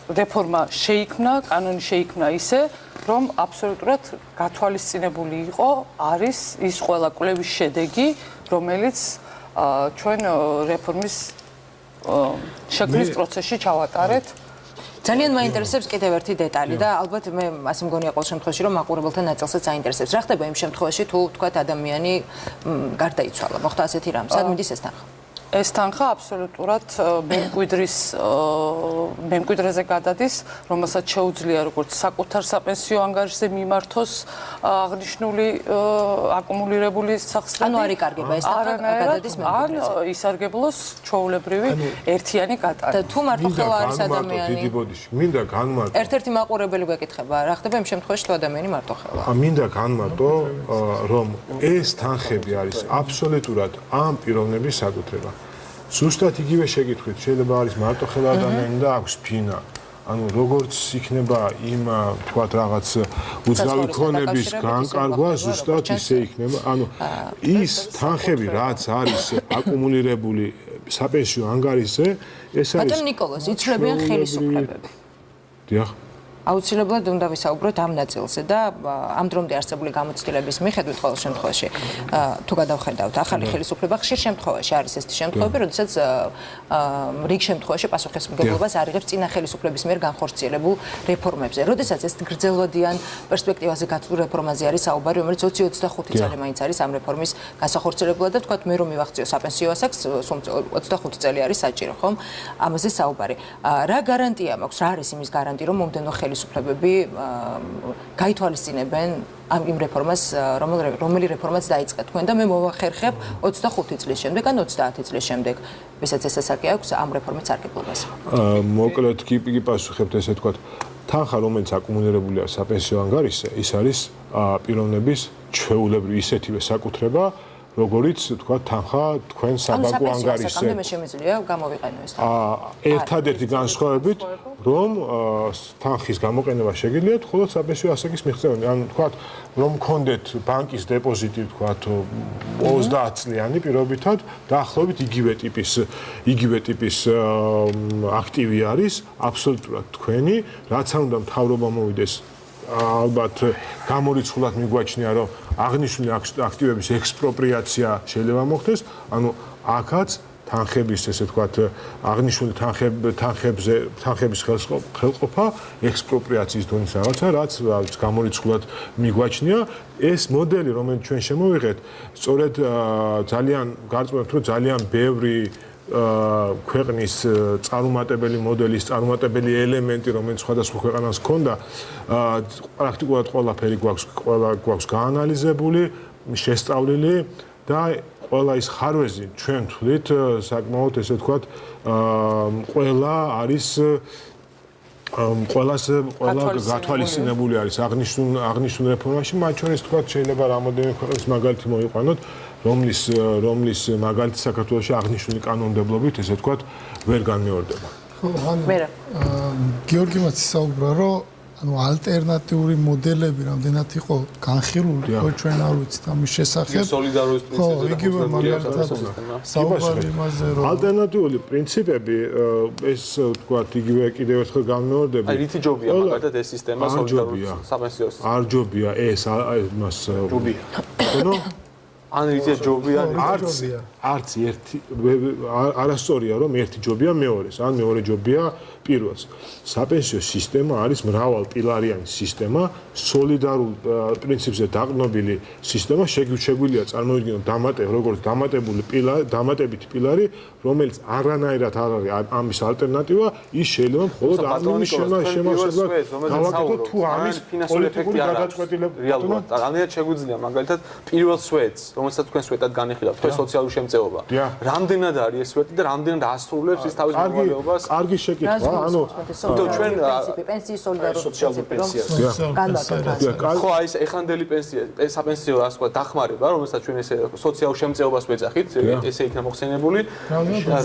რეფორმა შეიქმნა, კანონი შეიქმნა ისე, რომ აბსოლუტურად გათვალისწინებული იყო არის ის ყველა კვლევის შედეგი, რომელიც ჩვენ რეფორმის შექმნის პროცესში ჩავატარეთ.
ძალიან მაინტერესებს კიდევ ერთი დეტალი და ალბათ მე ასე მგონია ყოველ შემთხვევაში რომ მაყურებელთა ნაწილსაც აინტერესებს. რა ხდება იმ შემთხვევაში თუ თქვათ ადამიანი გარდაიცვალა, მოხდა ასეთი რამ, სად მიდის ეს თანხა?
ეს თანხა აბსოლუტურად მემკვიდრეზე გადადის, რომელსაც შეუძლია როგორც საკუთარ საპენსიო ანგარიშზე მიმართოს აღნიშნული აკუმულირებული სახსრები.
ანუ არ იკარგება ეს თანხა გადადის მემკვიდრეზე.
ან ისარგებლოს ჩვეულებრივი ერთიანი გატანა.
და თუ მარტოხელა არის ადამიანი.
დიდი ბოდიში, მინდა განმარტო.
ერთ-ერთი მაყურებელი გვეკითხება, რა ხდება იმ შემთხვევაში თუ ადამიანი მარტოხელა?
მინდა განმარტო, რომ ეს თანხები არის აბსოლუტურად ამ პიროვნების საკუთრება. ზუსტად იგივე შეკითხვით შეიძლება არის მარტოხელა ადამიანი და აქვს ფინა. ანუ როგორც იქნება იმ თქვათ რაღაც უძრავი ქონების განკარგვა, ზუსტად ისე იქნება. ანუ ის თანხები, რაც არის აკუმულირებული საპენსიო ანგარიშზე, ეს არის
ბატონ ნიკოლოზ, იცვლებიან ხელისუფლებები.
დიახ.
აუცილებლად უნდა ვისაუბროთ ამ ნაწილზე და ამ დრომდე არსებული გამოცდილების მიხედვით ყოველ შემთხვევაში თუ გადავხედავთ ახალი ხელისუფლება ხშირ შემთხვევაში არის ესეთი შემთხვევები, როდესაც რიგ შემთხვევაში პასუხისმგებლობას არ იღებს წინა ხელისუფლების მიერ განხორციელებულ რეფორმებზე. როდესაც ეს გრძელვადიან პერსპექტივაზე გათვლილ რეფორმაზე არის საუბარი, რომელიც 20-25 წელი მაინც არის ამ რეფორმის განსახორციელებლად და თქვათ მე რომ მივახციო საპენსიო ასაკს, 25 წელი არის საჭირო, ხომ? ამაზე საუბარი. რა გარანტია მაქვს, რა არის იმის გარანტი, რომ მომდევნო ხელისუფლებები გაითვალისწინებენ იმ რეფორმას, რომელი რეფორმაც დაიწყეთ თქვენ და მე მოვახერხებ 25 წლის შემდეგ ან 30 წლის შემდეგ, ვისაც ეს ასაკი აქვს ამ რეფორმის სარგებლობას.
მოკლედ კი პასუხებთ ესე თქვათ, თანხა რომელიც აკუმულირებულია საპენსიო ანგარიშზე, ის არის პიროვნების ჩვეულებრივი ისეთივე საკუთრება, როგორც თქვა თანხა თქვენ საბანკო ანგარიშზე.
ანუ მე შემიძლია გამოვიყენო ეს.
ერთადერთი განსხვავებით, რომ თანხის გამოყენება შეგიძლიათ მხოლოდ საპენსიო ასაკის მიღწევამდე. ანუ თქვა, რომ გქონდეთ ბანკის დეპოზიტი, თქვა 30 წლიანი პირობითად, დაახლოებით იგივე ტიპის აქტივი არის, აბსოლუტურად თქვენი, რაც არ უნდა მთავრობა მოვიდეს ალბათ გამორიცხულად მიგვაჩნია, რომ აღნიშნული აქტივების ექსპროპრიაცია შეიძლება მოხდეს, ანუ აქაც თანხების, ესე ვთქვათ, აღნიშნული თანხების ხელყოფა ექსპროპრიაციის დონის რაღაცა, რაც გამორიცხულად მიგვაჩნია. ეს მოდელი, რომელიც ჩვენ შემოვიღეთ, სწორედ ძალიან გარწმუნებთ, რომ ძალიან ბევრი ქვეყნის წარუმატებელი მოდელის, წარუმატებელი ელემენტი, რომელიც სხვადასხვა ქვეყანას ჰქონდა, პრაქტიკულად ყველაფერი გვაქვს გაანალიზებული, შესწავლილი და ყველა ის ხარვეზი ჩვენ თვლით საკმაოდ ესე ვთქვათ, ყველა არის ყველა გათვალისწინებული არის აღნიშნულ რეფორმაში, მათ შორის თქვათ შეიძლება რამოდენიმე ქვეყნის მაგალითი მოიყვანოთ, რომლის მაგალითი საქართველოში აღნიშნული კანონმდებლობით ესე ვთქვათ ვერ განმეორდება.
მერაბ.
გიორგი მას ისაუბრა, რომ ანუ ალტერნატიული მოდელები რამდენად იყო განხილული, ხო ჩვენ არ ვიცით ამის შესახებ.
სოლიდარობის პრინციპზე და
იგივე მაგალითად საუბარი იმაზე, რომ
ალტერნატიული პრინციპები ეს ვთქვათ იგივე კიდევ ერთხელ განმეორდება.
აი რითი ჯობია მაგალითად ეს სისტემა სოლიდარობის საპენსიო სისტემა.
არ ჯობია ეს მას
ჯობია. ან რითი ჯობია
არც ერთი არასწორია რომ ერთი ჯობია მეორეს, ან მეორე ჯობია პირველს. საპენსიო სისტემა არის მრავალპილარიანი სისტემა, სოლიდარულ პრინციპზე დაყრდნობილი სისტემა, შეგვიძლია წარმოვიდგინოთ როგორც დამატებითი პილარი, რომელიც არანაირად არ არის ამის ალტერნატივა, ის შეიძლება მხოლოდ ამის შემოსავლად გავაკეთოთ თუ ამის პოლიტიკური გადაწყვეტილება
რეალურად. რანაირად შეგვიძლია მაგალითად პირველ სვეტს, რომელსაც თქვენ სვეტად განიხილავთ, თქვენ სოციალური შემწეობა. რამდენად არის ეს სვეტი და რამდენად ასრულებს ის თავის მოვალეობას?
კარგი შეკითხვა. ანუ
ჩვენ პენსიის სოლიდარობის პრინციპი
ხო აი ეს ეხანდელი პენსია, საპენსიო ასე ვთქვათ, დახმარება, რომელსაც ჩვენ ესე სოციალურ შემწეობას ვეძახით, ესე იქნა მოხსენებული.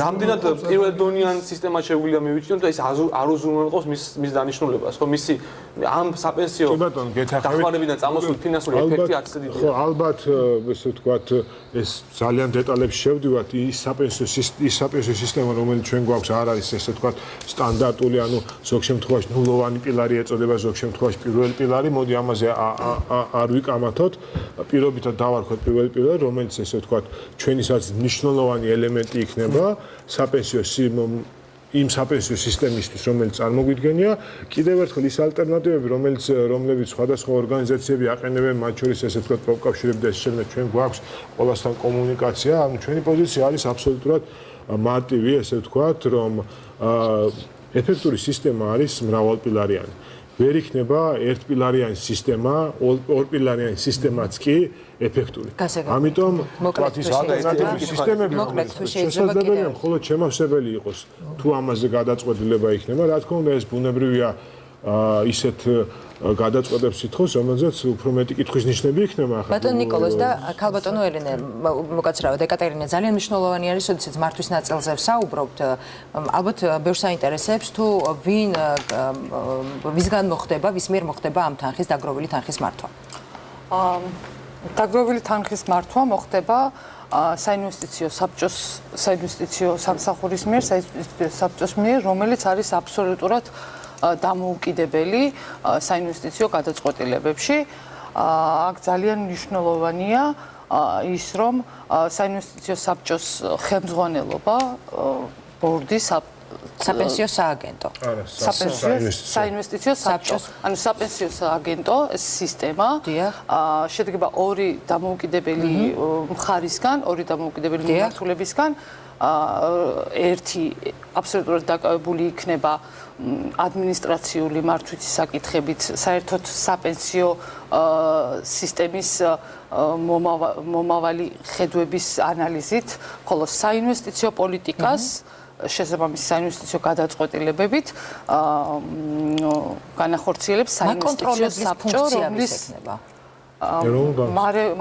რამდენად პირველდონიან სისტემა შეგვიძლია მივიჩნიოთ და ეს არ უზრუნველყოფს მის დანიშნულებას, ხო მისი ამ საპენსიო დახმარებიდან წამოსული ფინანსური ეფექტი არც ისე დიდია.
ხო, ალბათ ესე ვთქვათ, ეს ძალიან დეტალებში შევდივართ, ის საპენსიო სისტემა, რომელიც ჩვენ გვაქვს, არ არის ესე ვთქვათ სტანდარტული, ანუ ზოგ შემთხვევაში ნულოვანი პილარი ეწოდება, ზოგ შემთხვევაში პირველი პილარი, მოდი ამაზე არ ვიკამათოთ, პირობითად დავარქვათ პირველი პილარი, რომელიც ესე ვთქვათ, ჩვენისაც მნიშვნელოვანი ელემენტი იქნება იმ საპენსიო სისტემისთვის, რომელიც წარმოგვიდგენია, კიდევ ერთხელ ის ალტერნატივები, რომლებიც სხვადასხვა ორგანიზაციები აყენებენ, მათ შორის ესე ვთქვათ, პროფკავშირები და შემდეგ ჩვენ გვაქვს ყველასთან კომუნიკაცია, ანუ ჩვენი პოზიცია არის აბსოლუტურად მარტივი, ესე ვთქვათ, რომ ეფექტური სისტემა არის მრავალპილარიანი. ვერ იქნება ერთპილარიანი სისტემა, ორპილარიანი სისტემაც კი ეფექტური. ამიტომ ვთქვათ, ის ალტერნატიული სისტემები შესაძლებელია მხოლოდ შემავსებელი იყოს, თუ ამაზე გადაწყვეტილება იქნება, რა თქმა უნდა, ეს ბუნებრივია ისეთ გადაწყვეტებს ითხოვს, რომელზეც უფრო მეტი კითხვის ნიშნები იქნება ახლა.
ბატონ ნიკოლოზ და ქალბატონო ელენე, მოკაცრავად, ეკატერინე ძალიან მნიშვნელოვანი არის, როდესაც მართვის ნაწილზე ვსაუბრობთ. ალბათ ბევრს აინტერესებს თუ ვისგან მოხდება, ვის მიერ მოხდება ამ თანხის დაგროვილი თანხის მართვა.
დაგროვილი თანხის მართვა მოხდება საინვესტიციო სამსახურის მიერ, რომელიც არის აბსოლუტურად დამოუკიდებელი საინვესტიციო გადაწყვეტილებებში. აქ ძალიან მნიშვნელოვანია ის, რომ საინვესტიციო საბჭოს ხელმძღვანელობა ბორდი
საპენსიო სააგენტო.
საინვესტიციო საბჭო. ანუ საპენსიო სააგენტო ეს სისტემა შედგება ორი დამოუკიდებელი მხარისგან, ორი დამოუკიდებელი მიმართულებისგან. ერთი აბსოლუტურად დაკავებული იქნება ადმინისტრაციული მართვის საკითხებით, საერთოდ საპენსიო სისტემის მომავალი ხედვების ანალიზით, ხოლო საინვესტიციო პოლიტიკას შესაბამისი საინვესტიციო გადაწყვეტილებებით განახორციელებს საინვესტიციო საბჭო, რომლის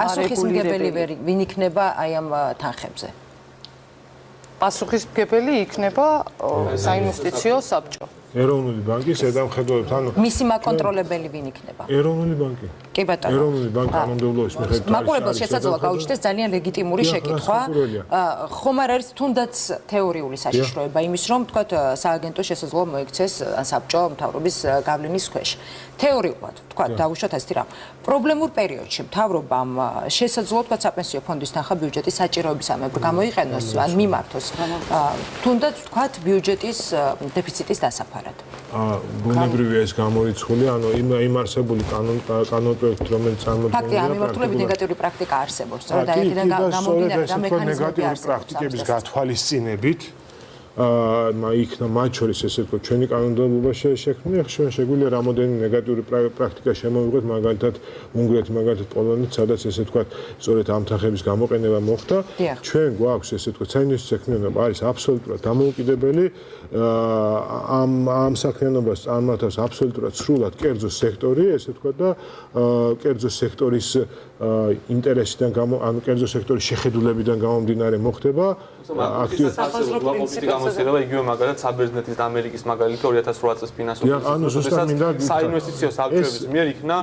პასუხისმგებელი ვინ იქნება აი ამ თანხებზე?
პასუხისმგებელი იქნება საინვესტიციო საბჭო.
ეროვნული ბანკის ზედამხედველებს, ანუ
მისი მაკონტროლებელი ვინ იქნება?
ეროვნული ბანკი.
კი ბატონო.
ეროვნული ბანკი კანონმდებლობის მიხედვით
მაყურებელს შესაძლოა გაუჩნდეს ძალიან ლეგიტიმური შეკითხვა. ხომ არ არის თუნდაც თეორიული საშიშროება იმის, რომ თქვათ სააგენტო შესაძლოა მოექცეს საბჭო მთავრობის გავლენის ქვეშ. თეორიულად, თქვათ, დავუშვათ ასეთი რამ. პრობლემურ პერიოდში მთავრობამ შესაძლოა თქვათ საპენსიო ფონდის თანხა ბიუჯეტის საჭიროებისამებრ გამოიყენოს, ან მიმართოს. თუნდაც თქვათ ბიუჯეტის დეფიციტის დასაფარად.
ბუნებრივია ეს გამორიცხული, ანუ იმ არსებული კანონპროექტ, რომელიც წარმოქმნილია.
ფაქტია, ამ მიმართულებით ნეგატიური პრაქტიკა არსებობს. სწორედ აქედან გამომდინარე რა მექანიზმები
ნეგატიური პრაქტიკების გათვალისწინებით იქნა მათ შორის ესე ვთქვათ ჩვენი კანონმდებლობა შექმნილი, შეგვიძლია რამოდენიმე ნეგატიური პრაქტიკა შემოვიღოთ, მაგალითად უნგრეთი, მაგალითად პოლონეთი, სადაც ესე ვთქვათ სწორედ ამ თანხების გამოყენება მოხდა. ჩვენ გვაქვს ესე ვთქვათ საინვესტიციო საქმიანობა არის აბსოლუტურად დამოუკიდებელი, ამ საქმიანობას წარმართავს აბსოლუტურად სრულად კერძო სექტორი, ესე ვთქვათ და კერძო სექტორის ინტერესიდან ანუ კერძო სექტორის შეხედულებიდან გამომდინარე მოხდება
აქტიურად გამოსცემება იგივე მაგალითად საბერძნეთის და ამერიკის მაგალითი 2008 წლის ფინანსური საინვესტიციო საბჭოების მიერ იქნა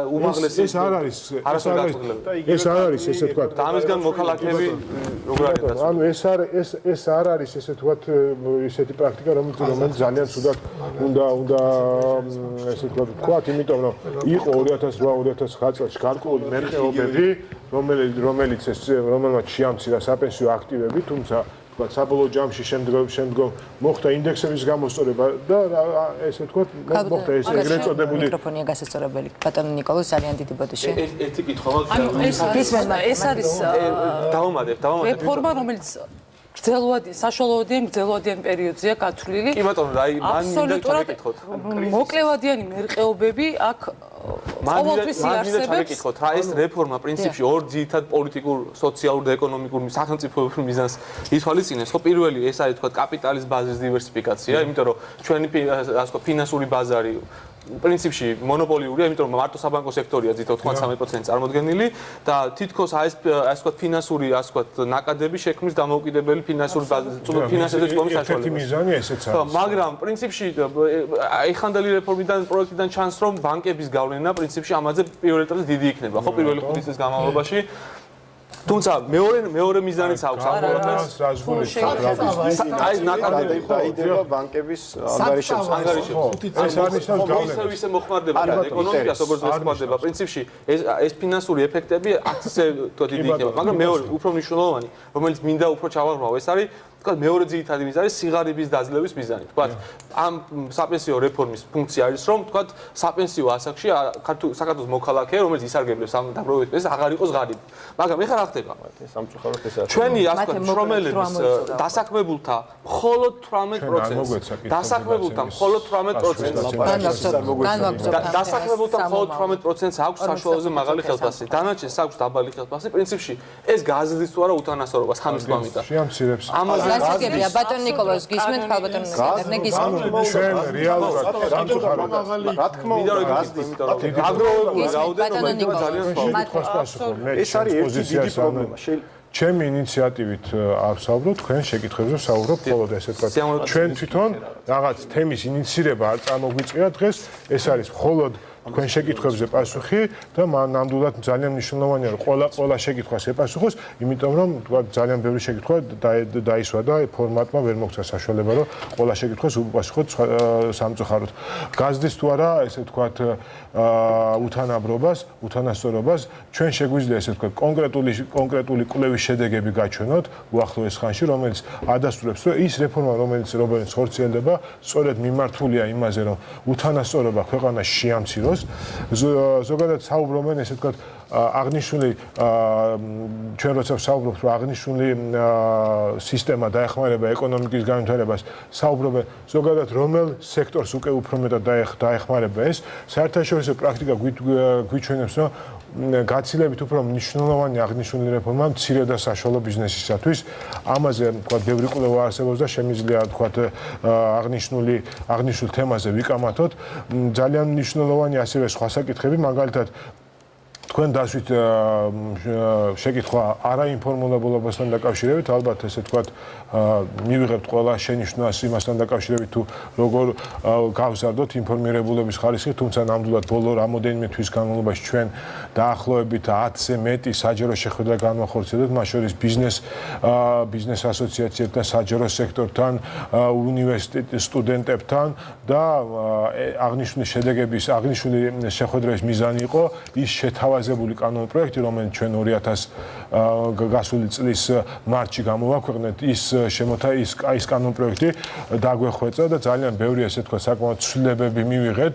უმაღლესი
ეს არ არის ესე ვთქვათ
და ამისგან მოქალაქეები როგორ არის დაცული
ანუ ეს არ არის ესე ვთქვათ ისეთი პრაქტიკა რომელიც ძალიან ცუდად უნდა ესე ვთქვათ იმიტომ რომ იყო 2008-2009 წელს გარკვეული მერყეობები რომელიც რომელმაც შეამცირა საპენსიო აქტივები თუმცა ვთქვათ საბოლოო ჯამში შემდგომ მოხდა ინდექსების გამოსწორება და ესე ვთქვათ მოხდა ეს ეგრეთ წოდებული
მიკროფონია გასასწორებელი ბატონო ნიკოლოზ ძალიან დიდი ბოდიში
ერთი კითხვა
ეს არის
დავამატებ
რეფორმა რომელიც საშუალოვადიან გრძელვადიან პერიოდზეა გათვლილი.
კი ბატონო, აი მან მინდა ჩავეკითხოთ.
მოკლევადიანი მერყეობები აქ ყოველთვის
იარსებებს. რა ეს რეფორმა პრინციპში ორ ძირითად პოლიტიკურ, სოციალურ და ეკონომიკურ სახელმწიფოებრივ მიზანს ითვალისწინებს. ხო პირველი ეს არის თქვა კაპიტალის ბაზის დივერსიფიკაცია, იმიტომ რომ ჩვენი ასე ვთქვათ ფინანსური ბაზარი პრინციპში მონოპოლიურია, იმიტომ რომ მარტო საბანკო სექტორია ზით 93% წარმოდგენილი და თითქოს ეს ვთქვათ ფინანსური ასე ვთქვათ ნაკადები შექმნის დამოუკიდებელი ფინანსური ფინანსების სისტემის საშუალებას.
მიზანია ესეც არის.
მაგრამ პრინციპში ეხანდელი რეფორმიდან პროექტიდან ჩანს რომ ბანკების გავლენა პრინციპში ამაზე პირველ ეტაპზე დიდი იქნება, ხო პირველი 5 წლის განმავლობაში. თუმცა მეორე მიზანიც აქვს ამ პროექტს. აი ნაკადები
დაიდება ბანკების ანგარიშებს.
ეს არის გავლენა.
ისე მოხმარდება ეკონომიკას, როგორც მოხმარდება. პრინციპში ეს ფინანსური ეფექტები აქცე თქო დიდი იქნება. მაგრამ მეორე უფრო მნიშვნელოვანი, რომელიც მინდა უფრო ჩავარღვავ, ეს არის თქვა მეორე ძირითადი მიზანი არის სიღარიბის დაძლევის მიზანი. თქვა ამ საპენსიო რეფორმის ფუნქცია არის რომ თქვა საპენსიო ასაკში საქართველოს მოქალაქე რომელიც ისარგებლებს ამ დაგროვების პენსიას აღარ იყოს ღარიბი. მაგრამ ეხლა რა ხდება?
სამწუხაროდ ეს არის.
ჩვენი ასე თქვა შრომელების დასაქმებულთა მხოლოდ 18%. დასაქმებულთა მხოლოდ 18%. დასაქმებულთა მხოლოდ 18%-ს აქვს საშუალებაზე მაღალი ხელფასი. დანარჩენს აქვს დაბალი ხელფასი. პრინციპში ეს გააზრდის თუ არა უთანასწორობას ხამის გამიტა.
შეამცირებს.
გასაგებია ბატონ ნიკოლოზ გისმენთ ხალბატონ ეკატერინე გისმენთ
ჩვენ რეალურად სამწუხაროდ
რა თქმა უნდა გაზრდის
აგროვებული რაოდენობა ძალიან
სხვა
ეს არის ერთი დიდი პრობლემა
ჩემი ინიციატივით ავსაუბროთ თქვენ შეკითხვებზე ვსაუბრობ მხოლოდ ესე ვთქვათ ჩვენ თვითონ რაღაც თემის ინიცირება არ წარმოგვიწყია დღეს ეს არის მხოლოდ თქვენ შეკითხვებზე პასუხი და ნამდვილად ძალიან მნიშვნელოვანია რომ ყველა შეკითხვას ეპასუხოს, იმიტომ რომ თქვა ძალიან ბევრი შეკითხვა დაისვა და ფორმატმა ვერ მოგცა საშუალება რომ ყველა შეკითხვას უპასუხოთ სამწუხაროდ. გაზდის თუ არა ესე ვთქვათ უთანასწორობას, ჩვენ შეგვიძლია ესე ვთქვათ კონკრეტული კვლევის შედეგები გაჩვენოთ უახლოეს ხანში, რომელიც ადასტურებს რომ ის რეფორმა რომელიც ხორციელდება, სწორედ მიმართულია იმაზე რომ უთანასწორობა ქვეყანაში შეამციროს. ზოგადად საუბრობენ ესე ვთქვათ აღნიშნული ჩვენ როცა საუბრობთ რომ აღნიშნული სისტემა დაეხმარება ეკონომიკის განვითარებას, საუბრობენ ზოგადად რომელ სექტორს უკვე უფრო მეტად დაეხმარება ეს. საერთაშორისო პრაქტიკა გვიჩვენებს რომ გაცილებით უფრო მნიშვნელოვანი აღნიშნული რეფორმა მცირე და საშუალო ბიზნესისათვის. ამაზე თქვა ბევრი კვლევა არსებობს და შემიძლია თქვა აღნიშნულ თემაზე ვიკამათოთ. ძალიან მნიშვნელოვანი ასევე სხვა საკითხები, მაგალითად თქვენ დასვით შეკითხვა არაინფორმულებულობასთან დაკავშირებით, ალბათ ესე ვთქვათ მივიღებთ ყველა შენიშვნას იმასთან დაკავშირებით თუ როგორ გავზარდოთ ინფორმირებულობის ხარისხი, თუმცა ნამდვილად ბოლო რამოდენიმე თვის განმავლობაში ჩვენ დაახლოებით 10-ზე მეტი საჯარო შეხვედრა განვახორციელებთ, მათ შორის ბიზნეს ასოციაციებთან, საჯარო სექტორთან, უნივერსიტეტის სტუდენტებთან და აღნიშნული შეხვედრების მიზანი იყო ის შეთავაზებული კანონპროექტი, რომელიც ჩვენ 2000 გასული წლის მარტში გამოვაქვეყნეთ, ის კანონპროექტი დაგვეხვეწა და ძალიან ბევრი ესე თქვა საკმაოდ ცვლილებები მივიღეთ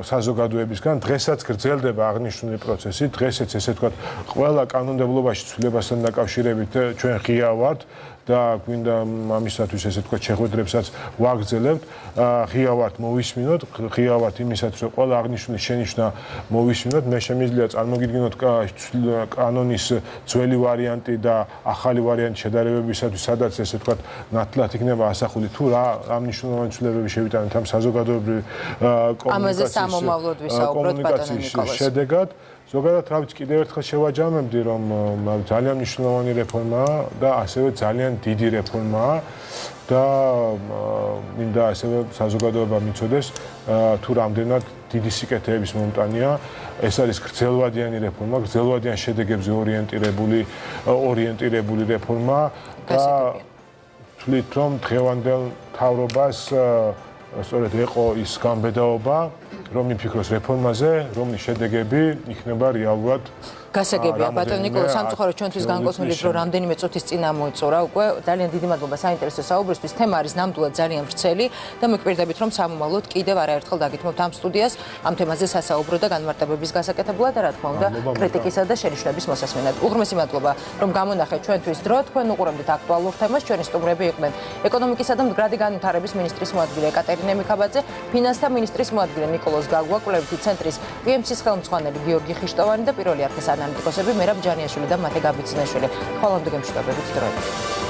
საზოგადოებისგან. დღესაც გრძელდება აღნიშნული პროცესი, დღესაც ესე თქვა ყველა კანონმდებლობაში ცვლილებასთან დაკავშირებით ჩვენ ღია ვართ და გვინდა ამისათვის ესე თქვა შეხვედრებსაც ვაგრძელებთ. ღია ვართ მოვისმინოთ, ღია ვართ იმისათვის რომ ყველა აღნიშნული შენიშვნა მოვისმინოთ. მე შემიძლია წარმოგიდგინოთ კანონის ძველი ვარიანტი და ახალი ვარიანტი შედარებებისათვის, სადაც ესე თქვა ნათლად იქნება ასახული თუ რა მნიშვნელოვანი ცვლილებები შევიტანეთ ამ საზოგადოებრივი კომუნიკაციის შედეგად. ზოგადად რა ვიცი, კიდევ ერთხელ შევაჯამებდი რომ ძალიან მნიშვნელოვანი რეფორმაა და ასევე ძალიან დიდი რეფორმაა და მინდა ასევე საზოგადოება მიცოდეს თუ რამდენად დიდი სიკეთეების მომტანია. ეს არის გრძელვადიანი რეფორმა, გრძელვადიან შედეგებზე ორიენტირებული რეფორმა და თვლით რომ დღევანდელ მთავრობას სწორედ ეყო ის გამბედაობა, რომ იფიქროს რეფორმაზე, რომლის შედეგები იქნება რეალურად
გასაგებია. ბატონო ნიკოლოზ, სამწუხაროდ ჩვენთვის განკუთვნილი დრო რამდენიმე წუთის წინ ამოეწურა უკვე. ძალიან დიდი მადლობა საინტერესო საუბრისთვის. თემა არის ნამდვილად ძალიან ვრცელი და მეკპირდებით რომ სამომავლოდ კიდევ არაერთხელ დაგითმობთ ამ სტუდიას ამ თემაზე სასაუბრო და განმარტებების გასაკეთებლად და რა თქმა უნდა კრიტიკისა და შენიშვნების მოსასმენად. უღრმესი მადლობა რომ გამონახეთ ჩვენთვის დრო. თქვენ უყურებთ აქტუალურ თემას. ჩვენი სტუმრები იყვნენ ეკონომიკისა და მდგრადი განვითარების მინისტრის მოადგილე ეკატერინე მიქაბაძე, ფინანსთა მინისტრის მოადგილე ნიკოლოზ გაგუა, კვლევითი ცენტრის პიემსის ხელმძღვანელი გიორგი ხიშტოვანი და პირველი არხის ანალიტიკოსები მერაბ, ჯანიაშვილი და მათე გაბიცინაშვილი. ხოლმე გემშვიდობებით დროებით.